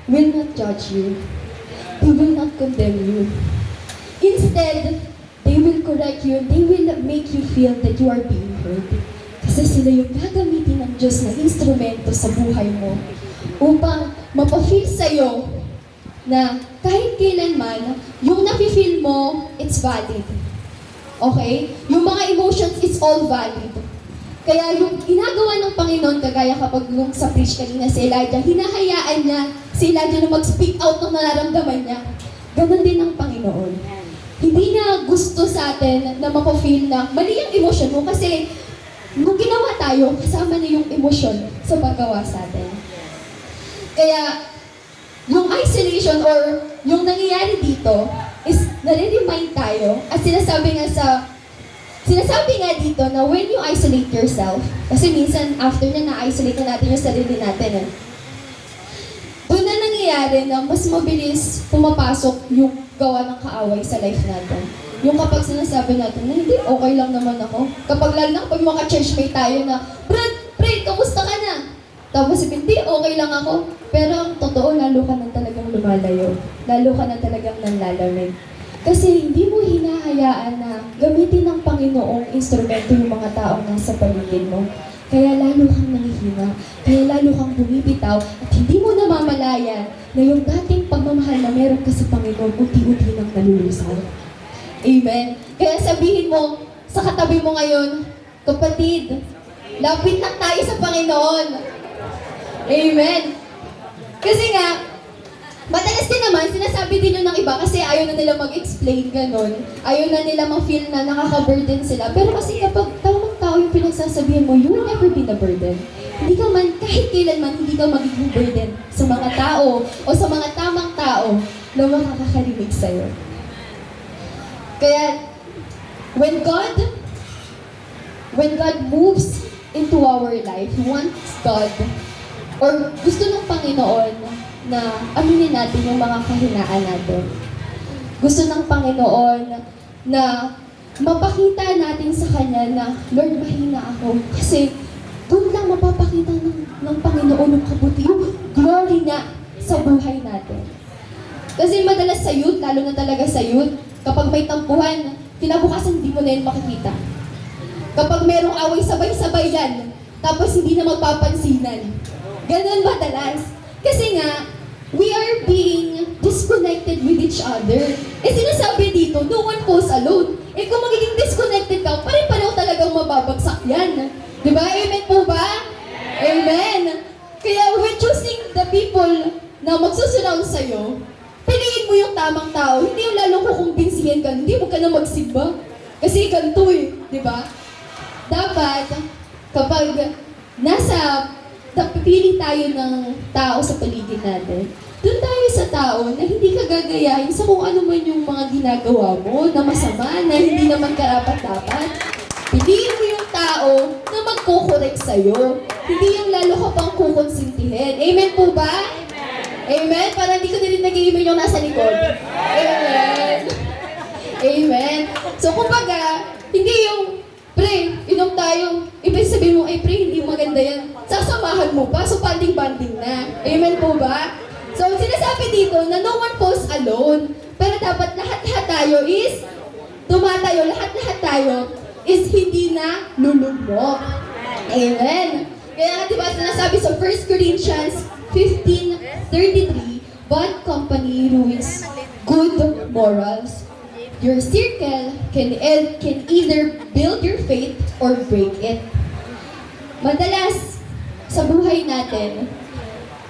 will not judge you. They will not condemn you. Instead, they will correct you and they will make you feel that you are being heard. Kasi sila yung gagamitin ng Diyos na instrumento sa buhay mo upang mapafeel sa'yo na kahit kailanman, yung nafe-feel mo, it's valid. Okay? Yung mga emotions, it's all valid. Kaya yung ginagawa ng Panginoon, kagaya kapag yung sa preach kanina si Elijah, hinahayaan niya si Elijah na mag-speak out ng nararamdaman niya. Ganon din ang Panginoon. Hindi niya gusto sa atin na mapafeel na mali yung emosyon mo kasi nung ginawa tayo, kasama na yung emosyon sa paggawa sa atin. Kaya, yung isolation or yung nangyayari dito is nare-remind tayo at sinasabi nga dito na when you isolate yourself, kasi minsan after na na-isolate na natin yung sarili natin, doon na nangyayari na mas mabilis pumapasok yung gawa ng kaaway sa life natin. Yung kapag sinasabi natin na hindi, okay lang naman ako. Kapag lalo na kapag mga churchmate tayo na, Brad, kamusta ka na? Tapos hindi, okay lang ako. Pero ang totoo, lalo ka na talagang lumalayo. Lalo ka na talagang nanlalamig. Kasi hindi mo hinahayaan na gamitin ng Panginoong instrumento yung mga taong nasa paligid mo. Kaya lalo kang nanghihina, kaya lalo kang bumibitaw, at hindi mo namamalayan na yung dating pagmamahal na meron ka sa Panginoon, unti-unti nang nalulusaw. Amen. Kaya sabihin mo sa katabi mo ngayon, kapatid, lapit na tayo sa Panginoon. Amen. Kasi nga, madalas din naman, sinasabi din yun ng iba kasi ayaw na nila mag-explain ganun. Ayaw na nila ma-feel na nakaka-burden sila. Pero kasi kapag tamang tao yung pinagsasabihin mo, you will never be the burden. Hindi ka man, kahit kailanman, hindi ka magiging burden sa mga tao o sa mga tamang tao na makakarinig sa'yo. Kaya, when God moves into our life, wants God, or gusto ng Panginoon na aminin natin yung mga kahinaan natin. Gusto ng Panginoon na mapakita natin sa Kanya na, Lord, mahina ako. Kasi doon lang mapapakita ng Panginoon yung kabuti, yung glory niya sa buhay natin. Kasi madalas sa youth, lalo na talaga sa youth, kapag may tampuhan, kinabukasan hindi mo na yun makikita. Kapag merong away, sabay-sabay yan. Tapos hindi na magpapansinan. Ganun madalas. Kasi nga, we are being disconnected with each other. Sinasabi dito, no one falls alone. Kung magiging disconnected ka, pareho talagang mababagsak yan. Diba? Amen po ba? Amen. Kaya when choosing the people na magsusunod sa'yo, piliin mo yung tamang tao. Hindi yung lalong kukumbinsihin ka. Hindi mo ka na magsimba. Kasi ganito di ba? Dapat, kapag napipili tayo ng tao sa paligid natin, doon tayo sa tao na hindi ka gagayahin sa kung ano man yung mga ginagawa mo na masama, na hindi naman karapat-dapat. Piliin mo yung tao na magkukorek sa'yo. hindi yung lalo ka pang kukonsintihin. Amen po ba? Amen? Para hindi ko na rin nag-i-email yung nasa likod. Amen. Amen. So, kumbaga, hindi yung, pre, inom tayo. Ibig sabihin mo, ay pre, hindi maganda yan. Sasamahan mo pa, so banding-banding na. Amen po ba? So, sinasabi dito na no one falls alone. Pero dapat lahat-lahat tayo is tumatayo, lahat-lahat tayo is hindi na lulubog. Amen. Kaya nga diba sinasabi sa 1 Corinthians 15:33, bad company ruins good morals. Your circle can either build your faith or break it. Madalas, sa buhay natin,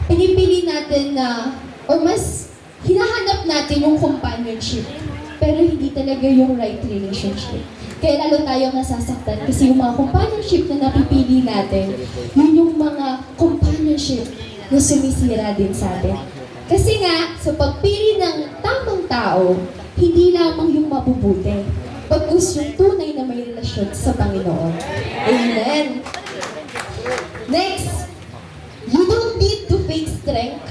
pinipili natin na, or mas hinahanap natin yung companionship, pero hindi talaga yung right relationship. Kaya lalo tayong nasasaktan kasi yung mga companionship na napipili natin, yun yung mga companionship na sumisira din sa atin. Kasi nga, sa pagpili ng tamang tao, hindi lamang yung mabubuti, pagkus yung tunay na may relasyon sa Panginoon. Amen. Next, you don't need to fake strength.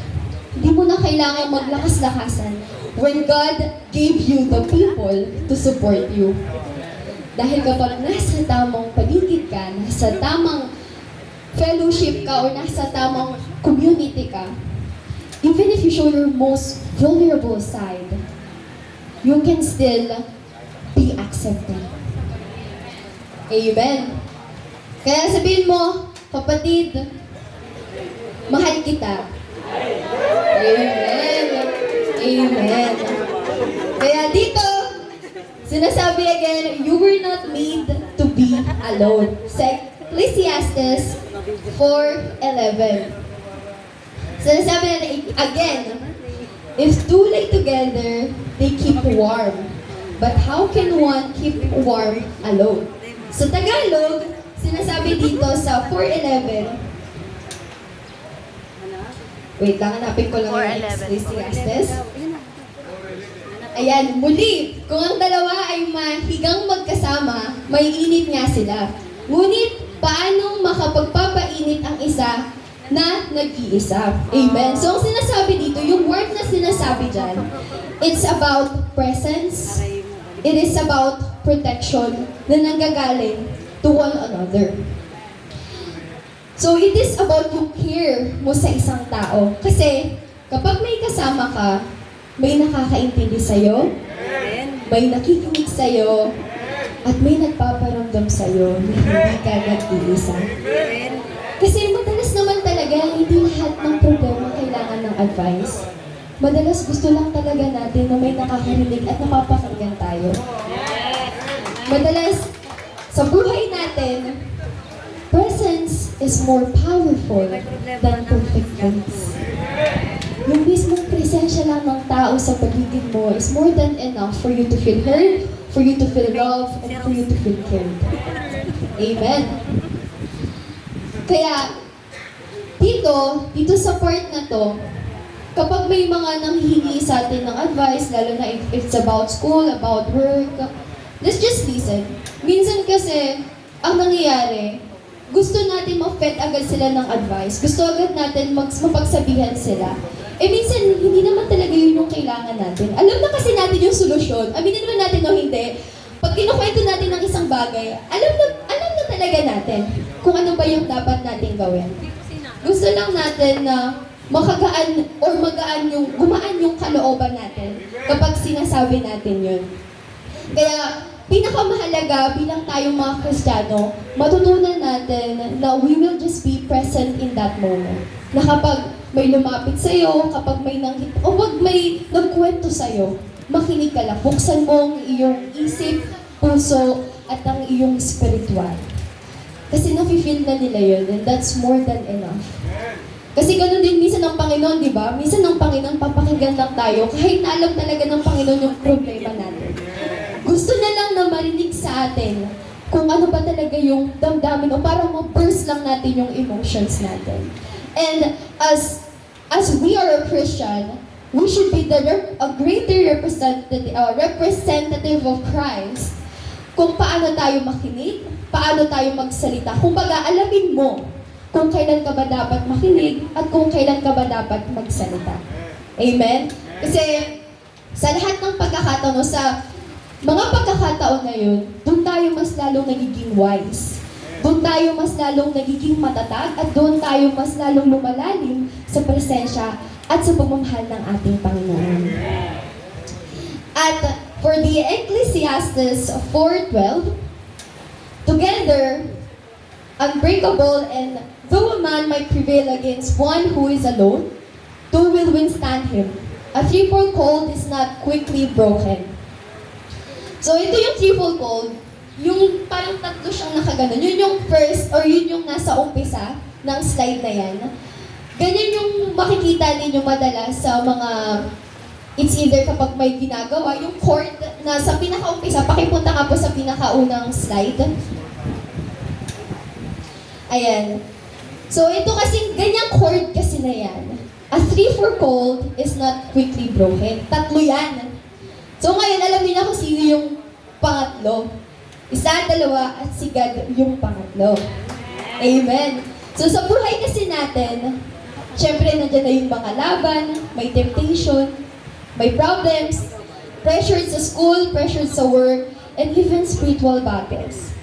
Hindi mo na kailangan maglakas-lakasan when God gave you the people to support you. Dahil kapag nasa tamang paligid ka, nasa tamang fellowship ka, or nasa tamang community ka, even if you show your most vulnerable side, you can still be accepted. Amen. Kaya sabihin mo, kapatid, mahal kita. Amen. Amen. Kaya dito, sinasabi again, you were not made to be alone. Sa Ecclesiastes 4:11. Sinasabi na again, if two lay together, they keep warm. But how can one keep warm alone? Sa Tagalog, sinasabi dito sa 4:11, wait lang, hanapin ko lang yung Ecclesiastes. Ayan, muli, kung ang dalawa ay mahigang magkasama, may init nga sila. Ngunit, paano makapagpapainit ang isa na nag-iisa? Amen. So, ang sinasabi dito, yung word na sinasabi dyan, it's about presence, it is about protection na nanggagaling to one another. So, it is about yung care mo sa isang tao. Kasi, kapag may kasama ka, may nakakaintindi sa'yo, may nakikinig sa'yo, at may nagpaparamdam sa'yo na hindi ka nag-iisa. Kasi madalas naman talaga, hindi lahat ng problema kailangan ng advice. Madalas gusto lang talaga natin na may nakakarinig at napapakinggan tayo. Madalas, sa buhay natin, presence is more powerful than perfect words. Yung mismong presensya lang ng tao sa paligid mo is more than enough for you to feel heard, for you to feel loved, and for you to feel cared. Amen. Kaya, dito sa part na to, kapag may mga nanghihingi sa atin ng advice, lalo na if it's about school, about work, let's just listen. Minsan kasi, ang nangyayari, gusto natin ma-fed agad sila ng advice. Gusto agad natin mapagsabihan sila. Eh minsan, hindi naman talaga yun yung kailangan natin. Alam na kasi natin yung solusyon. Aminin naman natin o hindi. Pag kinukwento natin ng isang bagay, alam na talaga natin kung ano ba yung dapat natin gawin. Gusto lang natin na makagaan or gumaan yung kalooban natin kapag sinasabi natin yun. Kaya, pinakamahalaga bilang tayong mga Kristiyano, matutunan natin na we will just be present in that moment. Na kapag may lumapit sa'yo, kapag may nagkwento sa'yo, makinig ka lang. Buksan mo ang iyong isip, puso, at ang iyong spiritual. Kasi nafe-feel na nila yun, and that's more than enough. Kasi ganun din minsan ng Panginoon, di ba? Minsan ng Panginoon, papakinggan lang tayo, kahit na alam talaga ng Panginoon yung problema natin. Gusto na lang na marinig sa atin kung ano ba talaga yung damdamin o parang ma-burst lang natin yung emotions natin. And as we are a Christian, we should be a greater representative of Christ kung paano tayo makinig, paano tayo magsalita. Kung baga, alamin mo kung kailan ka ba dapat makinig, at kung kailan ka ba dapat magsalita. Amen? Kasi sa lahat ng pagkakataon, sa mga pagkakataon na yun, doon tayo mas lalong nagiging wise. Doon tayo mas lalong nagiging matatag at doon tayo mas lalong lumalalim sa presensya at sa pagmamahal ng ating Panginoon. At for the Ecclesiastes 4:12, together, unbreakable, and though a man might prevail against one who is alone, two will withstand him. A threefold cord is not quickly broken. So ito yung threefold cord, yung parang tatlo siyang nakaganon. Yun yung first, or yun yung nasa umpisa ng slide na yan. Ganyan yung makikita ninyo madalas sa mga, it's either kapag may ginagawa, yung cord na sa pinakaumpisa, pakipunta nga po sa pinakaunang slide. Ayan. So ito kasing, ganyang cord kasi na yan. A 3-4 cord is not quickly broken. Tatlo yan. So ngayon, alam niyo na kung sino yung pangatlo. Isa, dalawa, at si God yung pangatlo. Amen. So sa buhay kasi natin, syempre nandiyan na yung mga laban, may temptation, may problems, pressure sa school, pressure sa work, and even spiritual battles.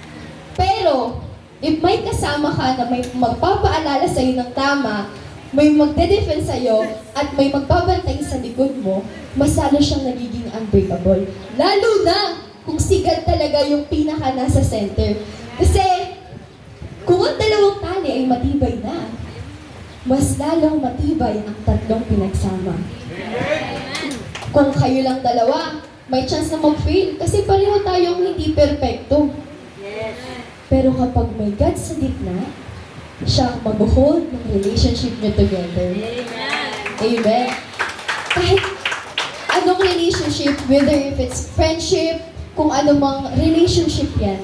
Pero, if may kasama ka na may magpapaalala sa'yo ng tama, may magde-defend sa'yo, at may magbabantay sa likod mo, mas lalo siyang nagiging unbreakable. Lalo na kung si God talaga yung pinaka nasa center. Kasi, kung ang dalawang tali ay matibay na, mas lalong matibay ang tatlong pinagsama. Kung kayo lang dalawa, may chance na mag-fail kasi pareho tayong hindi perpekto. Pero kapag may God sa gitna, siya ang mag-hold ng relationship niyo together. Amen. Kahit anong relationship, whether if it's friendship, kung anumang relationship yan,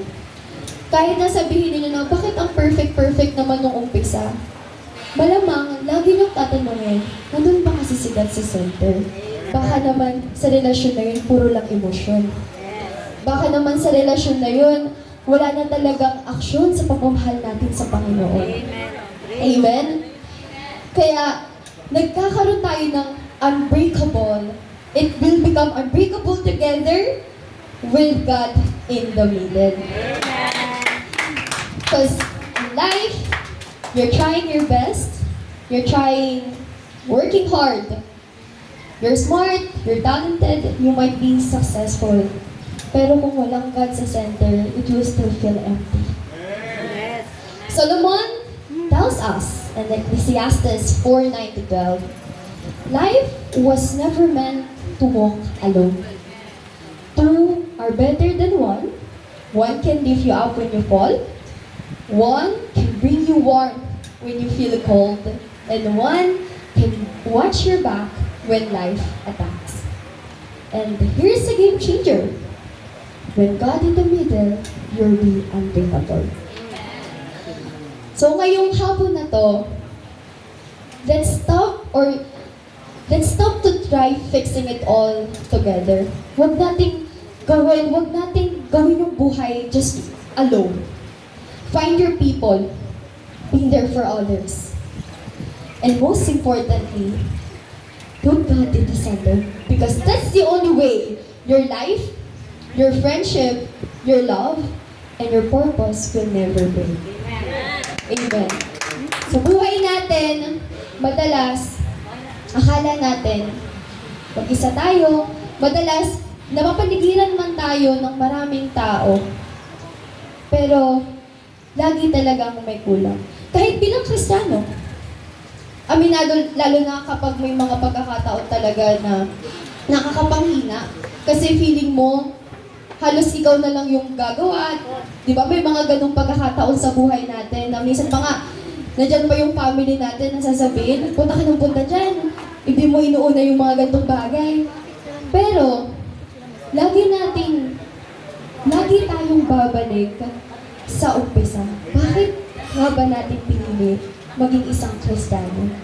kahit na sabihin niyo na, bakit ang perfect naman nung umpisa? Malamang, lagi niyong tatanungin, nandun ba kasi si God sa center? Baka naman sa relasyon na yun, puro lang emosyon. Baka naman sa relasyon na yun, wala na talagang aksyon sa pagmamahal natin sa Panginoon. Amen? Kaya, nagkakaroon tayo ng unbreakable. It will become unbreakable together with God in the middle. Because in life, you're trying your best, you're working hard, you're smart, you're talented, you might be successful. Pero kung walang God sa center, it will still feel empty. Solomon tells us in Ecclesiastes 4:9-12, life was never meant to walk alone. Two are better than one. One can lift you up when you fall. One can bring you warm when you feel cold. And one can watch your back when life attacks. And here's a game changer. When God in the middle, you'll be unbreakable. So ngayong hapon na to, let's stop to try fixing it all together. Huwag nating gawin yung buhay just alone. Find your people. Be there for others. And most importantly, put God in the center. Because that's the only way your life, your friendship, your love, and your purpose will never break. Amen. Sa buhay natin, madalas, akala natin, mag-isa tayo, madalas, napapaligiran man tayo ng maraming tao, pero lagi talagang may kulang. Kahit bilang Kristiyano, aminado, lalo na kapag may mga pagkakataon talaga na nakakapanghina, kasi feeling mo, halos ikaw na lang yung gagawa. Di ba? May mga ganong pagkakataon sa buhay natin na minsan pa nga, nandyan pa yung family natin na sasabihin, punta ka ng punta dyan. Hindi mo inuuna yung mga ganitong bagay. Pero, lagi tayong babalik sa umpisa. Bakit nga ba natin pinili maging isang Kristiyano?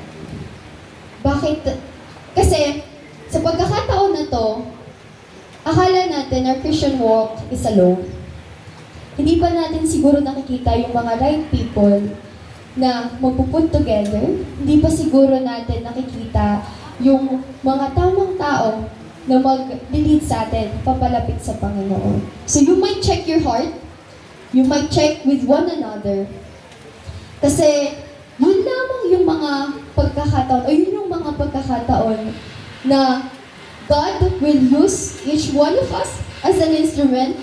Bakit? Kasi, sa pagkakataon na to, akala natin our Christian walk is alone. Hindi pa natin siguro nakikita yung mga right people na magpuput together, hindi pa siguro natin nakikita yung mga tamang tao na mag-lead sa atin papalapit sa Panginoon. So you might check your heart, you might check with one another, kasi yun lamang yung mga pagkakataon, o yun yung mga pagkakataon na God will use each one of us as an instrument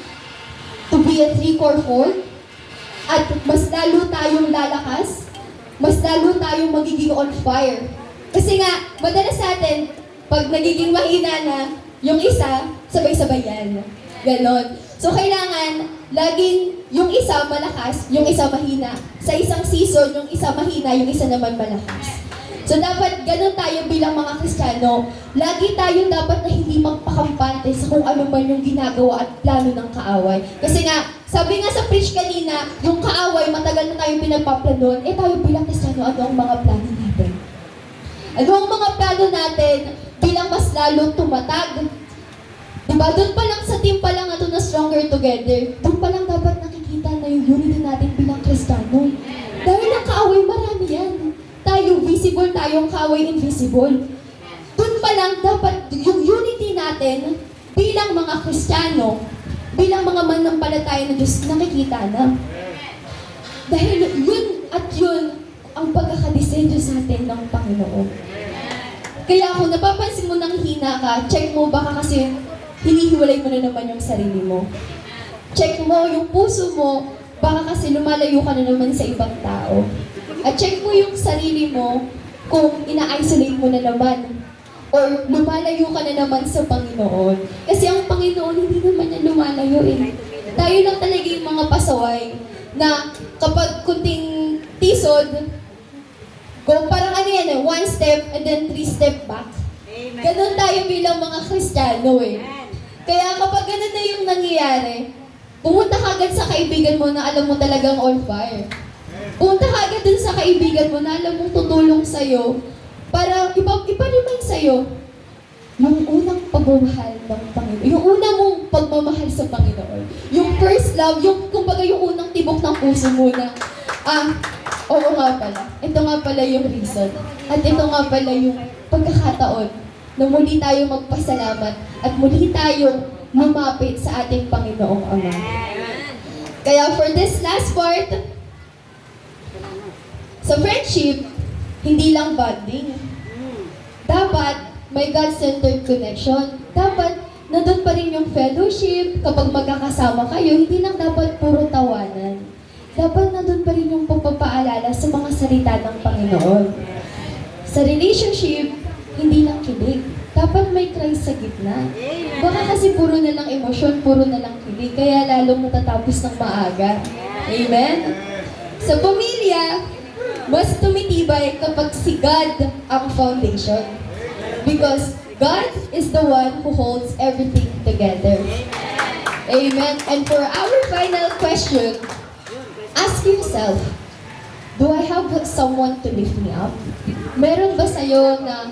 to be a three-core chord, at mas lalo tayong lalakas, mas lalo tayong magiging on fire. Kasi nga, madalas sa atin, pag nagiging mahina na, yung isa, sabay-sabay yan. Ganon. So, kailangan, laging yung isa malakas, yung isa mahina. Sa isang season, yung isa mahina, yung isa naman malakas. So, dapat ganon tayo bilang mga Kristiyano. Lagi tayo dapat na hindi magpakampante sa kung ano man yung ginagawa at plano ng kaaway. Kasi nga, sabi nga sa preach kanina, yung kaaway, matagal na tayong pinagpaplanon, tayo bilang Kristiyano, ano ang mga plano natin? Ano ang mga plano natin bilang mas lalong tumatag? Diba? Doon pa lang sa team pa lang ito na Stronger Together, doon pa lang dapat nakikita na yung unity natin bilang Kristiyano. Dahil ang kaaway, marami yan. Tayo visible, tayong kaaway invisible. Doon pa lang dapat yung unity natin bilang mga Kristiyano, bilang mga manampalataya ng Diyos, nakikita na. Dahil yun at yun ang pagkakadesenyo sa atin ng Panginoon. Kaya kung napapansin mo nang hina ka, check mo baka kasi hinihiwalay mo na naman yung sarili mo. Check mo yung puso mo, baka kasi lumalayo ka na naman sa ibang tao. At check mo yung sarili mo kung ina-isolate mo na naman or lumalayo ka na naman sa Panginoon. Kasi ang Panginoon hindi naman niya lumalayo eh. Tayo lang talaga yung mga pasaway na kapag kunting tisod, parang ano yan eh, 1 step and then 3 step back. Ganon tayo bilang mga Kristiyano eh. Kaya kapag ganun na yung nangyayari, pumunta ka agad sa kaibigan mo na alam mo talagang on fire. Pumunta ka agad dun sa kaibigan mo na alam mong tutulong sa'yo para ipa-remind sa'yo yung unang pagmamahal ng Panginoon. Yung unang mong pagmamahal sa Panginoon. Yung first love, yung kumbaga yung unang tibok ng puso mo na, oo nga pala. Ito nga pala yung reason. At ito nga pala yung pagkakataon na muli tayong magpasalamat at muli tayong lumapit sa ating Panginoong Ama. Kaya for this last part, sa friendship, hindi lang bonding. Dapat may God-centered connection. Dapat nandun pa rin yung fellowship. Kapag magkakasama kayo, hindi lang dapat puro tawanan. Dapat nandun pa rin yung pagpapaalala sa mga salita ng Panginoon. Sa relationship, hindi lang kilig. Dapat may Christ sa gitna. Baka kasi puro na lang emosyon, puro na lang kilig, kaya lalong matatapos ng maaga. Amen? Sa pamilya, mas tumitibay kapag si God ang foundation. Because God is the one who holds everything together. Amen? And for our final question, ask yourself, do I have someone to lift me up? Meron ba sa'yo na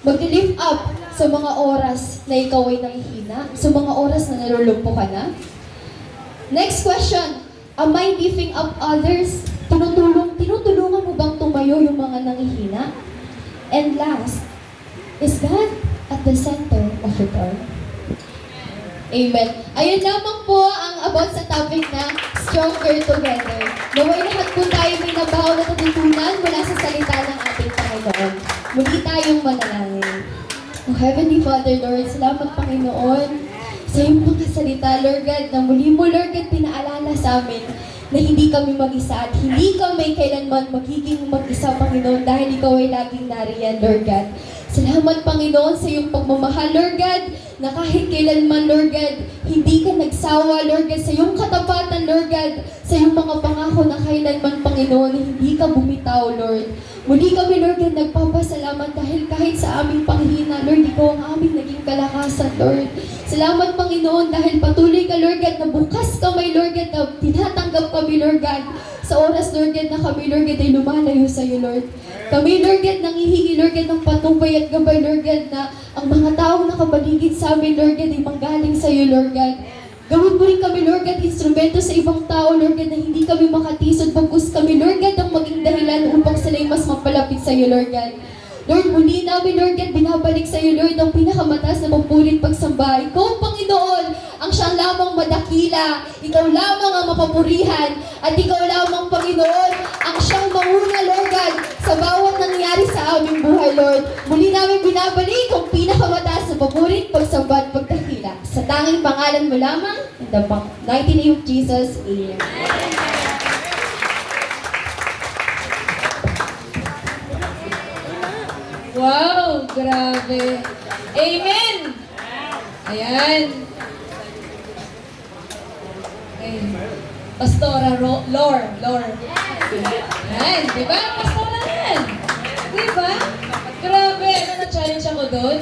mag-lift up sa mga oras na ikaw ay nangihina? Sa mga oras na nalulumpo ka na? Next question, am I lifting up others? Tinutulungan mo bang tumayo yung mga nangihina? And last, is God at the center of it all? Amen. Ayun lamang po ang about sa topic na Stronger Together. Naway lahat po tayo may nabaw na natutunan mula sa salita ng ating Panginoon. Muli tayong manalangin. Oh, Heavenly Father, Lord, salamat Panginoon sa iyong mga salita, Lord God, na muli mo, Lord God, pinaalala sa amin na hindi kami mag-isa at hindi kami kailanman magiging mag-isa, Panginoon, dahil ikaw ay laging nariyan, Lord God. Salamat, Panginoon, sa iyong pagmamahal, Lord God, na kahit kailanman, Lord God, hindi ka nagsawa, Lord God, sa iyong katapatan, Lord God, sa iyong mga pangako na kailanman, Panginoon, hindi ka bumitaw, Lord. Muli kami, Lord God, nagpapasalamat dahil kahit sa aming panghina, Lord, ikaw ang aming naging kalakasan, Lord. Salamat, Panginoon, dahil patuloy ka, Lord God, na bukas kamay, Lord God, na tinatanggap kami, Lord God, sa oras, Lord God, na kami, Lord God, ay lumalayo sa iyo, Lord. Kami, Lord God, nangihingi, Lord God, ng patnubay at gabay, Lord God, na ang mga taong nakapaligid sa amin, Lord God, ay manggaling sa iyo, Lord God. Gawin mo rin kami, Lord God, instrumento sa ibang tao, Lord God, na hindi kami makatisod, bagkus kami, Lord God, ang maging dahilan upang sila'y mas mapalapit sa iyo, Lord God. Lord, muli namin, Lord God, binabalik sa iyo, Lord, ang pinakamataas na papurit pagsamba. Ikaw, Panginoon, ang siyang lamang madakila. Ikaw lamang ang mapapurihan. At ikaw lamang, Panginoon, ang siyang manguna, Lord God, sa bawat nangyari sa aming buhay, Lord. Muli namin binabalik ang pinakamataas na papurit pagsamba at pagdakila. Sa tanging pangalan mo lamang, in the mighty name of Jesus, Amen. Wow, grabe. Amen! Ayan. Okay. Pastora Lore. Ayan, di ba? Pastora yan. Di ba? Grabe. Ano na-challenge ako doon?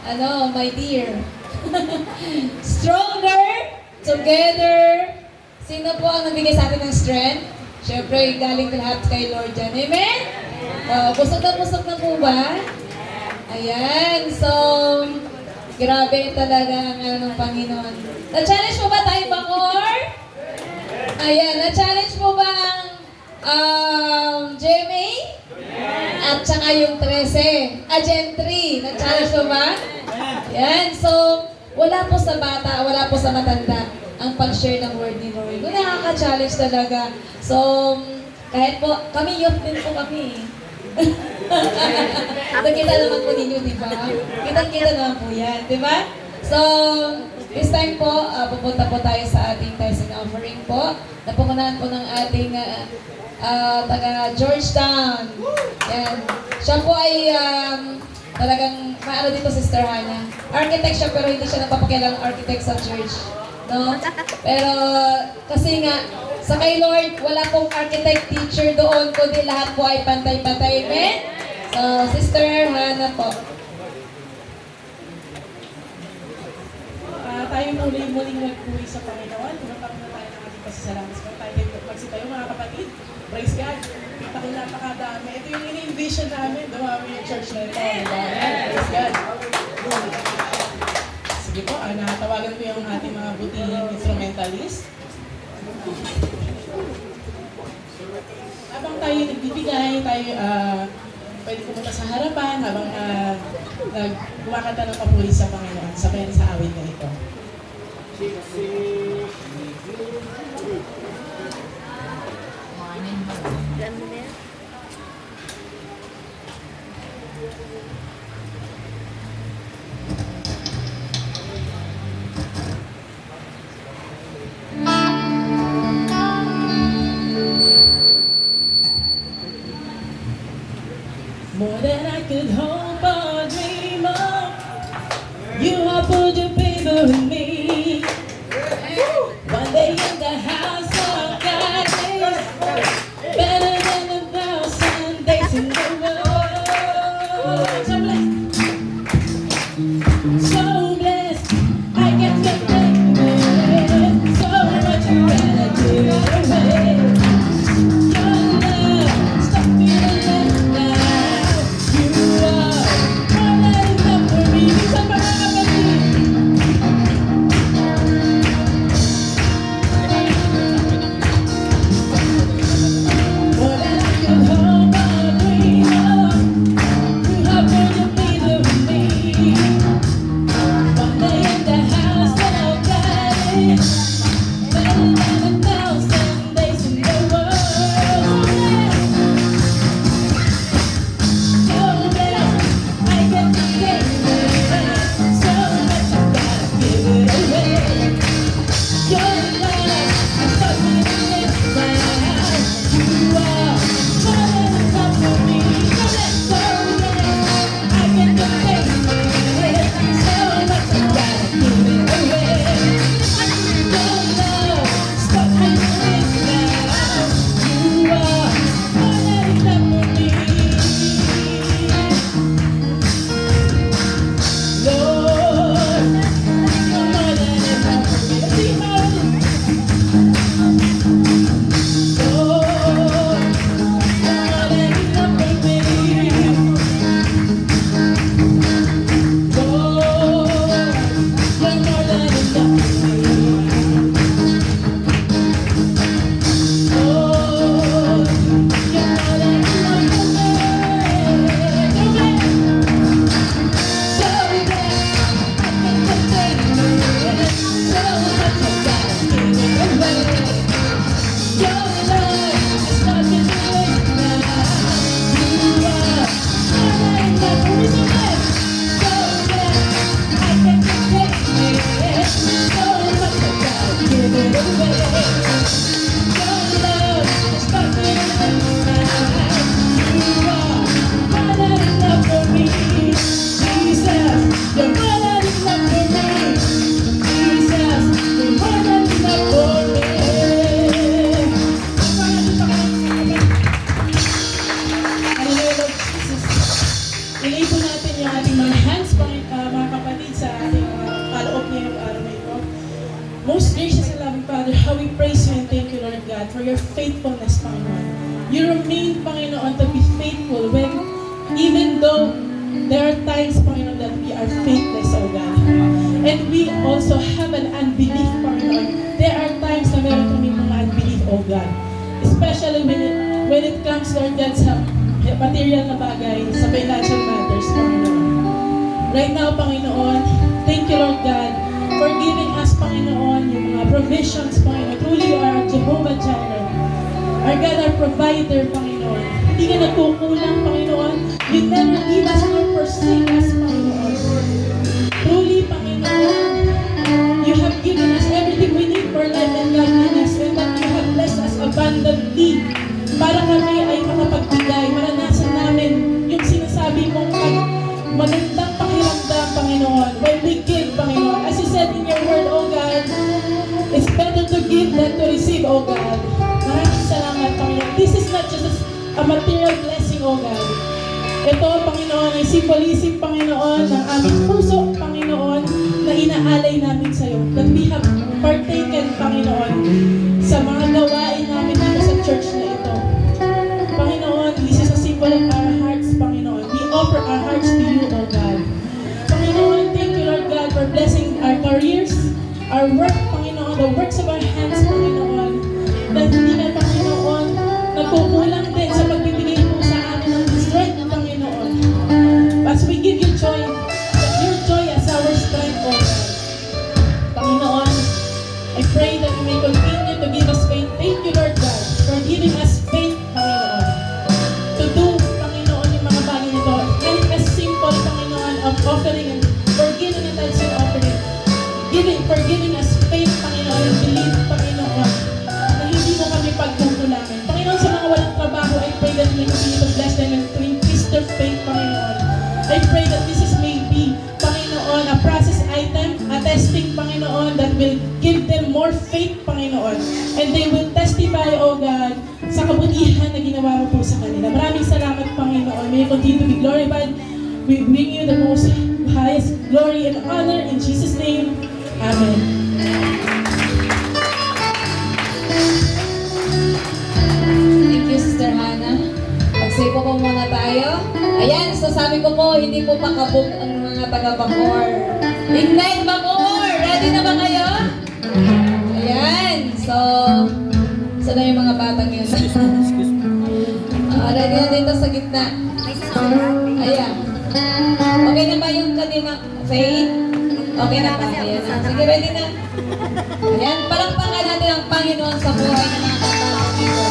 Ano, my dear. Stronger, together. Sino po ang nabigay sa atin ng strength? Siyempre, galing lahat kay Lord yan. Amen? Busog na po ba? Ayan, so, grabe talaga ang ano ng Panginoon. Na-challenge mo ba tayo, Bangor? Ayan, na-challenge mo ba ang GMA? At saka yung 13, Gen 3, na-challenge mo ba? Ayan, so, wala po sa bata, wala po sa matanda ang pag-share ng word ni Lord. Kung nakaka-challenge talaga. So, kahit po, kami youth din po kami. Nakita naman po ninyo, di ba? Kitang-kita naman po yan, di ba? So, this time po, pupunta po tayo sa ating tithes and offering po. Napungunahan po ng ating taga Georgetown. Yan. Siya po ay talagang maano dito, Sister Hannah. Architect siya, pero hindi siya nagpapakialang architect sa church. No? Pero, kasi nga, sa kay Lord, wala pong architect teacher doon, kundi lahat po ay pantay-pantay. Amen? So, Sister Hannah po. Tayo muling nagpuri sa Panginoon. Magkaroon na tayo ng ating pasasalamat. So, tayo magsitayo mga kapatid. Praise God. Kita ko napakadami. Ito yung ini-envision namin. Dumami yung church na ito. Praise God. Sige po, natawagan ko yung ating mga butihing instrumentalist. Habang tayo nagbibigay, tayo pwede pumunta sa harapan habang kumakanta ng papuri sa Panginoon sa awit na ito. More than I could hope or dream of, you have put your favor in me. One day in the house of God is better than 1,000 days in the world. So blessed, so blessed, I get to thank you so much better to away. Your love, stop me now. You are more than enough for me. Sa mga kapatid, faithfulness, Panginoon. You remain, Panginoon, to be faithful when, even though there are times, Panginoon, that we are faithless, O God. And we also have an unbelief, Panginoon. There are times na meron kami mga unbelief, O God. Especially when it comes, Lord God, sa material na bagay, sa financial matters, Panginoon. Right now, Panginoon, thank you, Lord God, for giving us, Panginoon, yung mga provisions, Panginoon. Truly, you are Jehovah Jireh. Our God, our provider, Panginoon. Hindi ka nagkukulang, Panginoon. You never leave us nor forsake us, Panginoon. Truly, Panginoon, you have given us everything we need for life and godliness, and that you have blessed us abundantly para kami ay makapagbigay. Maranasan namin yung sinasabi mong magandang pakiramdam, Panginoon, when we give, Panginoon. As you said in your word, O God, it's better to give than to receive, O God. Maraming salamat, Panginoon. This is not just a material blessing, O God. Ito, Panginoon, ay symbolism, Panginoon, ng aming puso, Panginoon, na inaalay namin sa iyo. That we have partaken, Panginoon, sa mga gawain namin dito sa church na ito. Panginoon, this is a symbol of our hearts, Panginoon. We offer our hearts to you, O God. Panginoon, thank you, Lord God, for blessing our careers, our work, Panginoon, the works of our hands, Panginoon, that hindi na, Panginoon, nagkukulang din sa pagbibigay mo sa amin ng strength, Panginoon. As we give you joy, that your joy as our strength, O God. Panginoon, I pray that you may continue to give us faith. Thank you, Lord God, for giving us faith, Panginoon, to do, Panginoon, yung mga bagay nito. And as simple, Panginoon, of offering and forgiving and thanks and offering. For giving us faith, Panginoon, and believe, Panginoon, na hindi mo kami pagkukulangan. Panginoon, sa mga walang trabaho, I pray that you may continue to bless them and to increase their faith, Panginoon. I pray that this is maybe, Panginoon, a process item, a testing, Panginoon, that will give them more faith, Panginoon. And they will testify, O God, sa kabutihan na ginawa mo po sa kanila. Maraming salamat, Panginoon. May you continue to be glorified. We bring you the most highest glory and honor in Jesus' name. Amen. Thank you, Sister Hannah. Pagsipo po muna tayo. Ayan, so sabi ko po, hindi po pakabog ang mga taga-Bacoor. Ignite Bacoor! Ready na ba kayo? Ayan, so na yung mga batang yun. Ready na dito sa gitna. Ayan. Okay na ba yung kanina faith? Okay na ba? Ayan na. Sige, ready na. Ayan, palakpakan natin ang Panginoon sa buhay ng mga batang dito.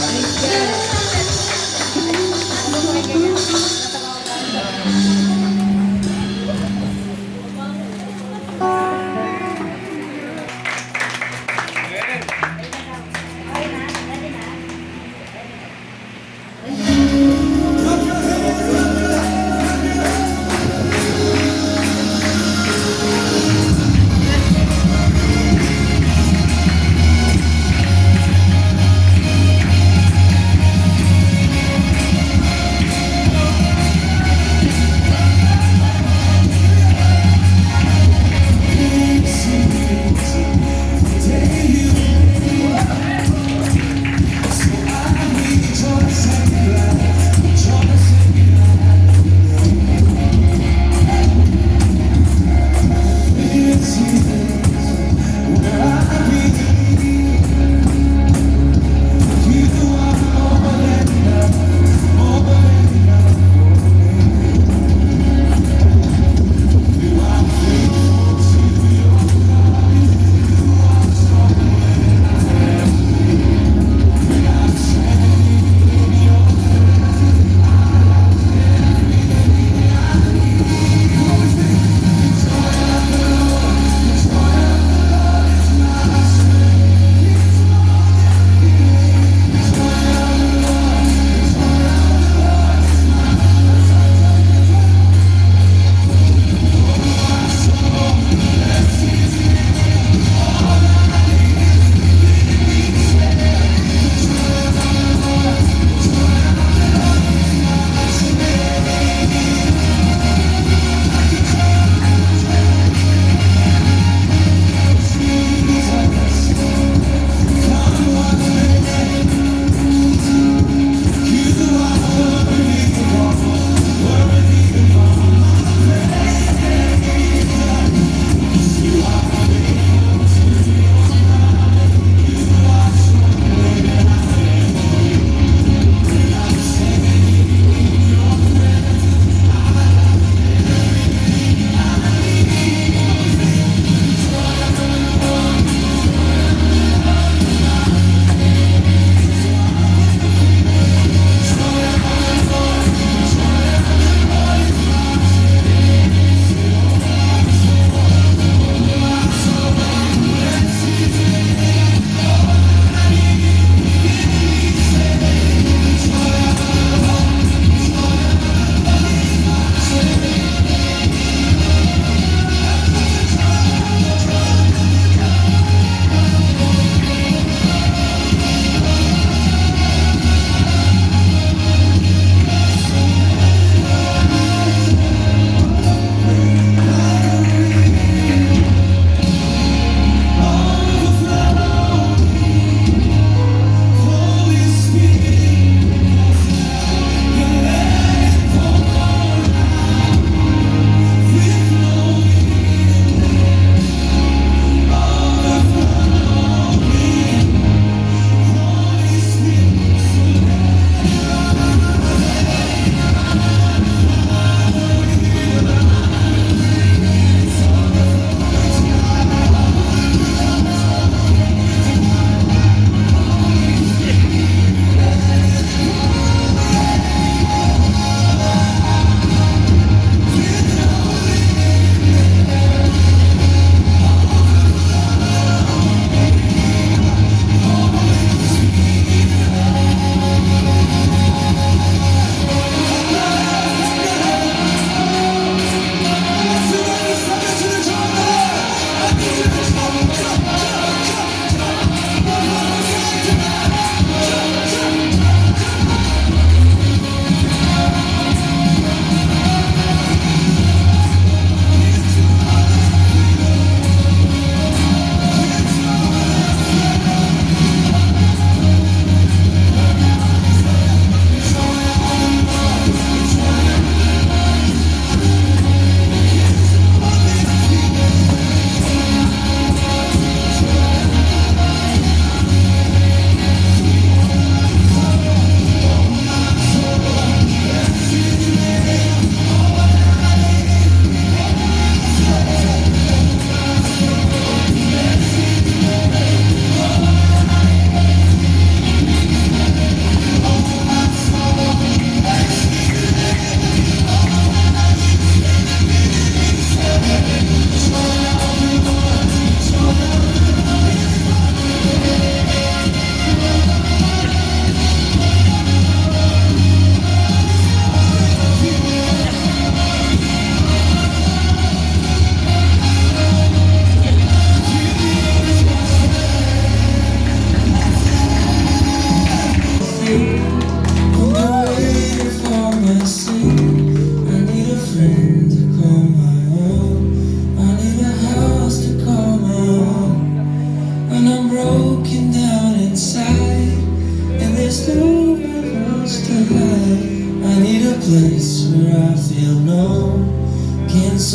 Praise God.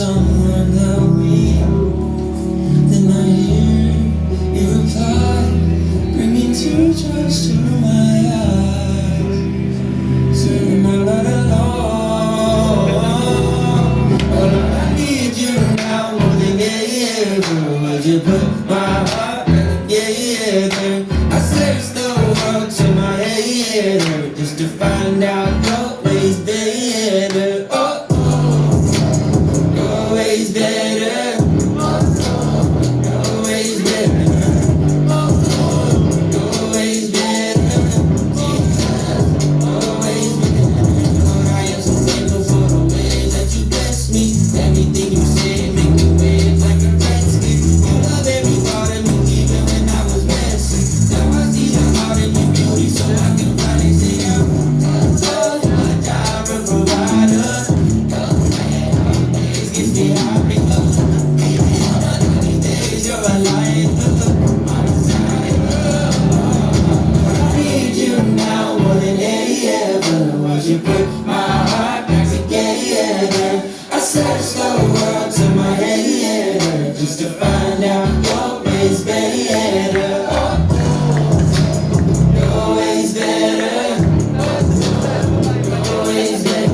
someone help me. Then I hear you reply, bringing tears just to my eyes. Saying I'm not alone. But I need you now more than ever. Would you put my heart back together? I searched the world to my head just to find out your ways better. Oh, your ways better. Your ways better. Your ways better. Your ways better. Lord, I am so thankful for the ways that you bless me. Everything you say make me waves like a jet ski. You love every part of me, even when I was messy. Now I see the heart in your beauty, so I can finally say I'm my Jireh provider. Days gets me happy. These days you're a light. I need you now more than ever. Would you put my heart back together? I searched the world to my head just to find out your ways better. Your ways better. Your ways better.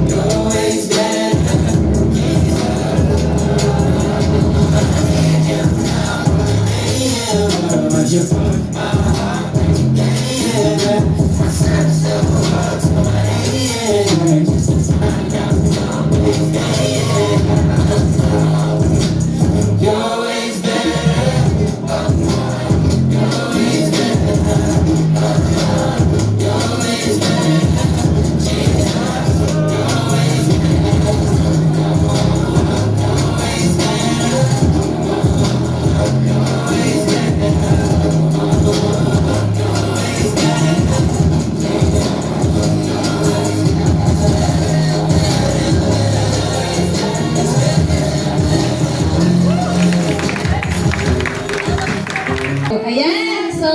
Your ways better. Would you put my heart back together? I searched the world to my head just to find out your ways better. Your ways better. Your ways better. Your ways better. Ayan, so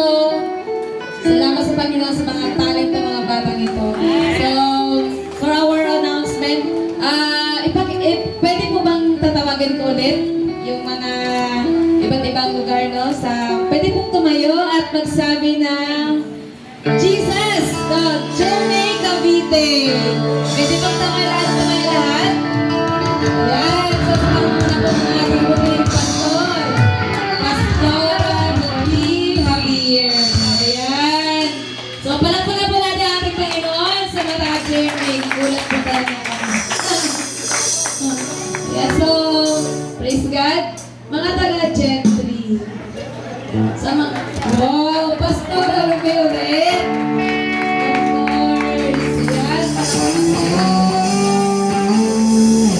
salamat sa Panginoon sa mga talent ng mga batang ito. So, for our announcement, pwede po bang tatawagan ko ulit yung mga iba't ibang lugar, no? Pwede pong tumayo at magsabi ng Jesus, the Journey Cavite. Pwede pong tumayo lahat? Ayan, so sa mga po ng ating buting pastor. Pastor Lee Javier. Ayan. So, palagpagan po natin ang ating Panginoon sa mataas journey. Gulat po talaga kami. Yeah, so, praise God. Mga taga-gentry. Sa mga, wow, Pastor Romeo Red. Of course. Yes.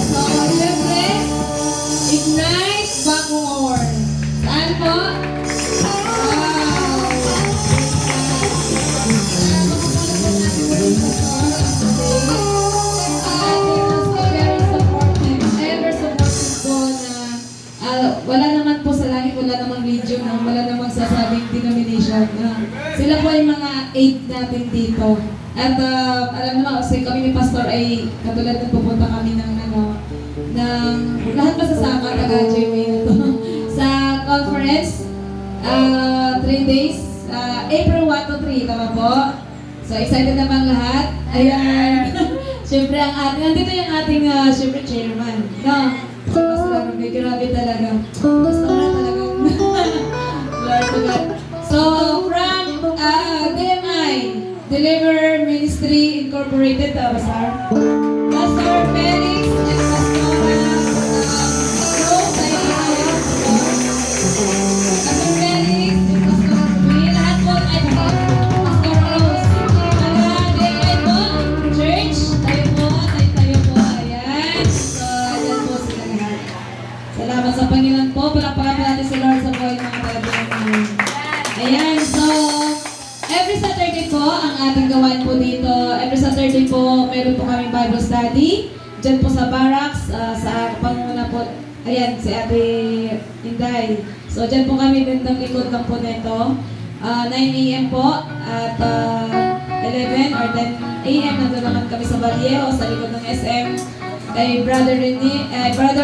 So, syempre, Ignite Bangor. Saan po? Wala naman po sa langit, wala namang religion, wala namang sasabing denomination. Sila po ay mga 8 natin dito. At alam naman, kasi kami ni Pastor ay katulad ng pupunta kami ng lahat masasama taga-JMA na to sa conference. 3 days, April 1 to 3, tama po? So, excited naman lahat. Ayan. Siyempre, nandito yung ating, siyempre, chairman. No? Pastor Romeo, grabe talaga. Pastor na talaga. Glory to God. So, from DMI, Deliver Ministry Incorporated, Pastor Felix and Pastora Rose, Pastor Felix and Pastor Will, lahat po ay Pastor Rose. DMI po, church, tayo po, ayan. So, ayan po sila lahat. Salamat sa Panginoon po. Palakpakan po natin si Lord sa buhay ng mga taga-DMI. Ayan, so, every Saturday po, ang ating gawain po dito, every Saturday po, meron po kami Bible study. Diyan po sa barracks, sa panguna po, ayan, si Ate Inday. So, diyan po kami din ng likod lang po nito. 9 a.m. po, at 11 or 10 a.m. nandun naman kami sa Vallejo, sa likod ng SM. kay Brother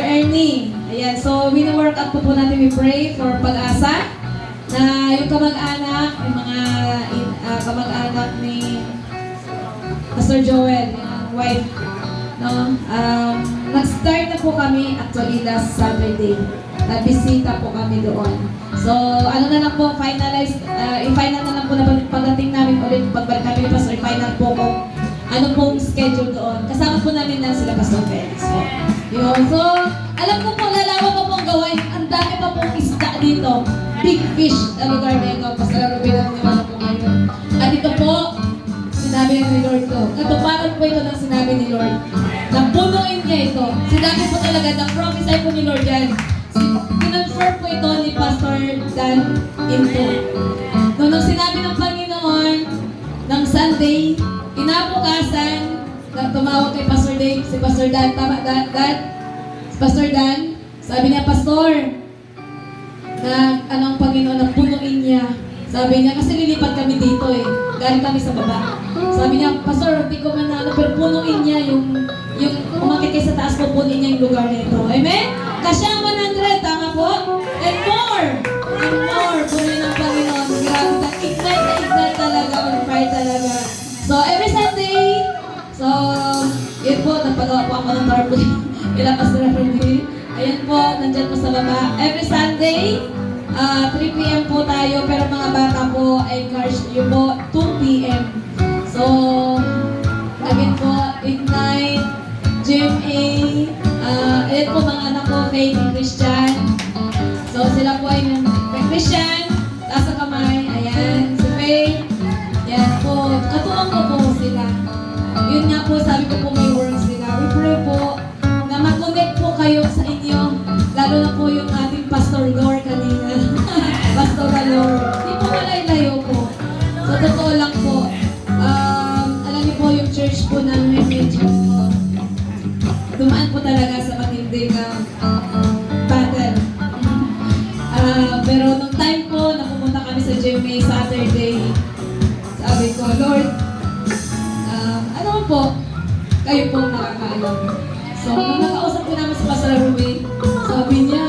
Ernie. Ayan, so wino-work up po natin, we pray for Pag-asa na yung kamag-anak, yung mga kamag-anak ni Pastor Joel, yung wife, no? Nag-start na po kami actually last Saturday. Nabisita po kami doon. So, ano na lang po, i-final na lang po na pagdating namin ulit, pagbalik kami Pastor, final po kung ano pong schedule doon. Kasama po namin na sila Pastor Felix po. Yun. So, alam ko po, lalawa pa pong gawain. Ang dami pa pong isda dito. Big fish na lugar na ito. Pastor Ruben ang niwala po ngayon. At ito po, sinabi ni Lord ko. Katuparan po ito ng sinabi ni Lord. Napunuin niya ito. Sinabi po talaga, na-prophesy po ni Lord yan. Kinonfirm po ito ni Pastor Dan Into. Nung sinabi ng Panginoon, ng Sunday, kinabukasan, tumawag kay Pastor Dave, si Pastor Dan, tama, Dan? Si Pastor Dan, sabi niya, Pastor, na anong Panginoon, na punuin niya. Sabi niya, kasi lilipat kami dito eh. Galing kami sa baba. Sabi niya, Pastor, di ko man na ano, pero punuin niya yung umakit kayo sa taas, pupunin niya yung lugar nito. Amen? Kasi ang 100, tama po? And more! And more, punuin ng Panginoon. Grabe, ignite talaga, on fire talaga. So, every Sunday, so, yun po, nagpagawa po ako ng tarpaulin. Kila Pastor Ruby. Ayan po, nandyan po sa baba. Every Sunday, 3 p.m. po tayo, pero mga bata po, I encourage you po, 2 p.m. So, again po, Ignite, GMA, ayan po mga anak ko, Faith and Christian. So, sila po ay Christian, taas ang kamay, ayan, si Faith, yan po, katuwang ko po sila. Yun nga po, sabi ko po may words sila. We pray po na mag-connect po kayo sa inyo, lalo na po yung ating Pastor Lord kanina. Pastor Lord. Hindi po malay-layo po. So, totoo lang po. Alam niyo po yung church po namin medyo dumaan po talaga sa matinding battle. Pero nung time po na pumunta kami sa GMA Saturday, sabi ko, Lord, ano po, kayo pong nakakaalam. So, nung nakausap ko naman si Pastor Ruben, sabi niya,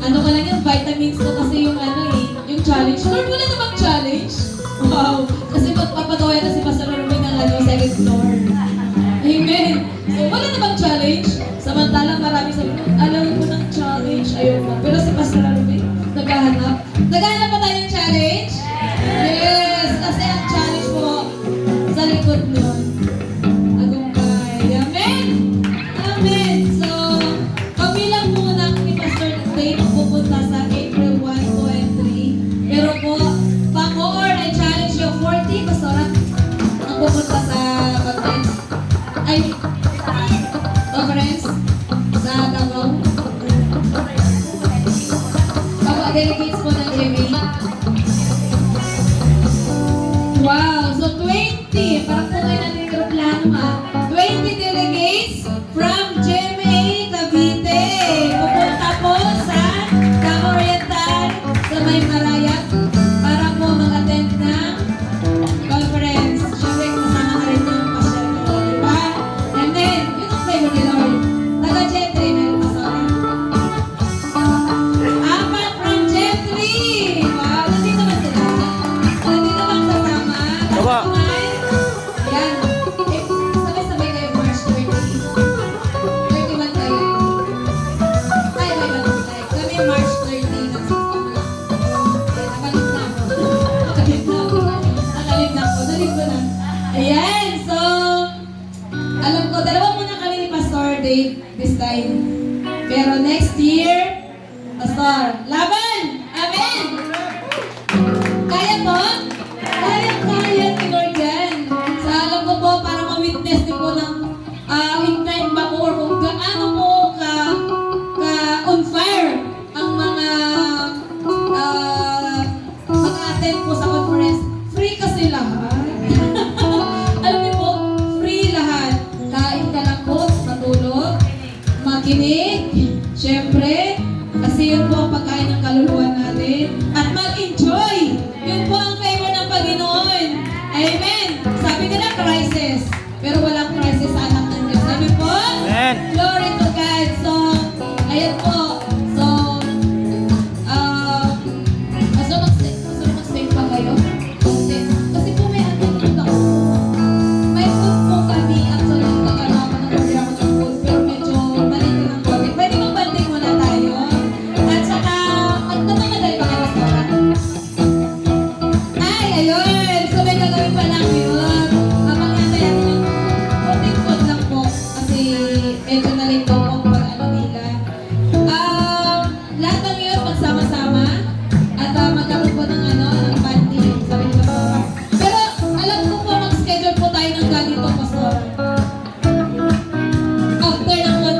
ano ka lang yan, vitamins ko kasi yung yung challenge. Lord, wala namang challenge. Wow! Kasi magpapagawa na si Pastor Ruben ng second floor. Amen! So, wala namang challenge. Samantalang marami sabi, alam ko ng challenge, ayoko. Pero si Pastor Ruben, naghahanap. Naghahanap pa tayo ng challenge? Yes! Kasi ang challenge po, sa likod nun. Agumpay. Amen! Amen! So, kami lang muna ni Pastor Dave pupunta sa April 1, 2, and 3. Pero po, pang-or, I challenge you 40, Pastora, ang pupunta sa conference. Ay, conference sa Davao. Delegates po ng GMA. Wow! So 20, parang punoy natin yung aeroplano ha. 20 delegates from GMA Cavite. Pupunta po sa Davao Oriental sa May Marayat para po mag-attend ng conference. Siyempre, kasama na rin yung pasyal ko, diba? And then, yun ang flavor ni Lord. Taga-Jetri, meron pa sa akin. Apat from Jetri! Wow! Nandito ba sila? Nandito bang kasama? Aba. Yan. Sabay-sabay kayo March 30. 31 kayo. Ay, may balas tayo. Kami March 30 ng 6 o'clock. Nakalit na ako. Nakalit na ako. Dalit ko na. Ayan. So, alam ko, dalawa muna kami ni Pastor Dave this time. Pero next year, Pastor, laban! Amen! Kaya po? Kaya ni Lord yan. Sa alam ko po, para ma-witness niyo po ng ignite ba po or kung gaano po ka-on fire ang mga mag-attend po sa conference. Free kasi lahat. Alam niyo po, free lahat. Kain ka lang po, matulog, makinig, syempre, kasi yun po ang pagkain ng kaluluwa natin. At mag-enjoy. Yun po ang favor ng Panginoon. Amen. Sabi nila crisis. Pero walang crisis sa anak ng Diyos. Sabi po,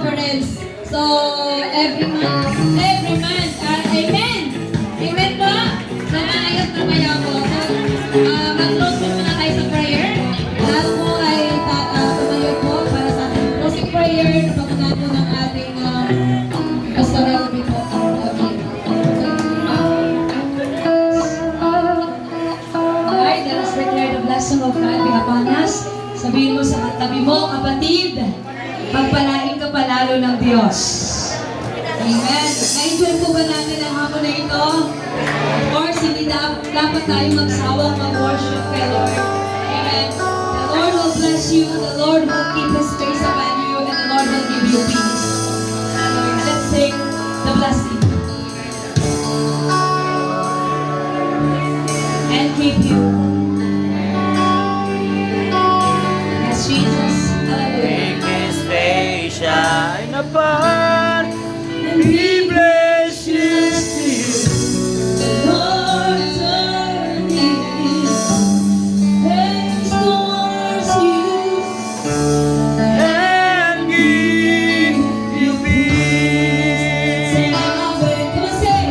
conference. So, every month, amen! Amen po! Sana ayos na maya po. So, mag-close po muna tayo sa prayer. Lahat po ay tumayo po para sa ating closing prayer na pagunan po ng ating pastoral po. Alright, let us declare the blessing of God be upon us. Sabihin mo sa katabi mo, kapatid, pagpalain ka palalo ng Diyos. Amen. Na-enjoy po ba natin ang hapon na ito? Of course, hindi dapat tayo magsawang mag-worship kay Lord. Amen. The Lord will bless you, the Lord will keep His face upon you, and the Lord will give you peace. Let's sing the blessing. And keep you. Yes, Jesus. Hallelujah. Make His face shine upon, And He blesses you. the Lord turn His face towards you. And give you peace. Sing along with it. Come on, sing.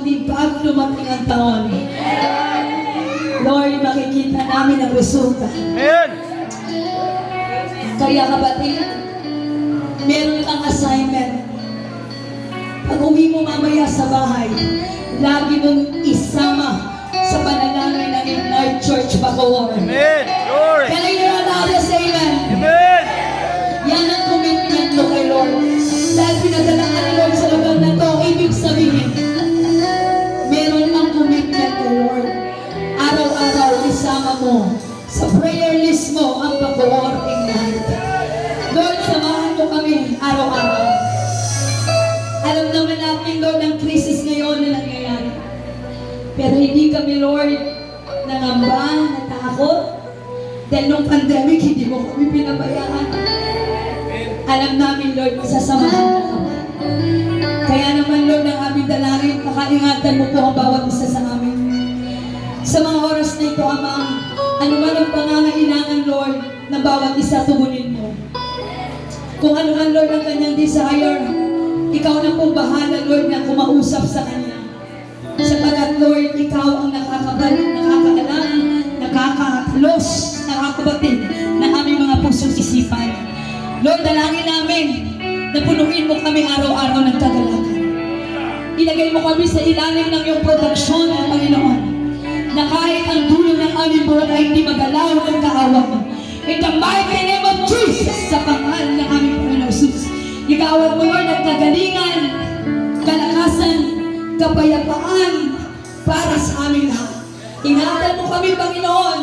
kundi bago dumating ang taon, Lord, makikita namin ang resulta. Kaya kapatid, meron kang assignment. Pag uwi mo mamaya sa bahay, lagi mong isama sa panalangin ng Ignite Church Bacoor. Amen. Glory. Can I hear a loudest amen? Amen. Yan ang commitment mo kay Lord. Dahil pinadala ka ni Lord sa lugar na to, ibig sabihin, meron kang commitment kay Lord. Araw-araw, isama mo sa prayer list mo ang Bacoor Ignite. Lord, samahan mo kami araw-araw. Alam naman natin, Lord, ang krisis ngayon na nangyayari. Pero hindi kami, Lord, nangamba, natakot. Dahil nung pandemic, hindi mo kami pinabayaan. Alam namin, Lord, masasamahan na kami. Kaya naman, Lord, ang aming dalangin, nakaingatan mo po ang bawat isa sa amin. Sa mga oras na ito, Amang, ano man ang pangangailangan, Lord, na bawat isa tugunin mo. Kung ano man, Lord, ang kanyang desire, ikaw na pong bahala, Lord, na kumausap sa kanya. Sapagkat, Lord, ikaw ang nakakabalik, nakakaalam, nakakatalos, nakakabatid ng aming mga pusong isipan. Lord, dalangin namin na punuin mo kami araw-araw ng kagalakan. Ilagay mo kami sa ilalim ng iyong proteksyon, Panginoon, na kahit ang dulo ng aming buhay ay hindi magalaw ng kaawang. In the mighty name of Jesus, sa pangalan ng aming Panginoon Jesus, igawad mo, Lord, ang kagalingan, kalakasan, kapayapaan para sa aming lahat. Ingatan mo kami, Panginoon,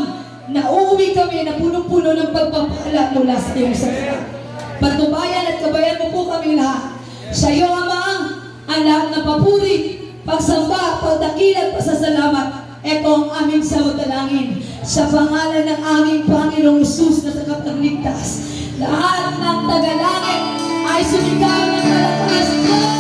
na uuwi kami na punong-puno ng pagpapala mula sa iyong salita. Patubayan at kabayan mo po kami lahat. Sa iyo, Ama, ang lahat na papuri, pagsamba, pagdakilan, pasasalamat. Ito ang aming sawadalangin sa pangalan ng aming Panginoong Jesus na tagapagligtas. Lahat ng tagalangit ay sumigaw ng malakas.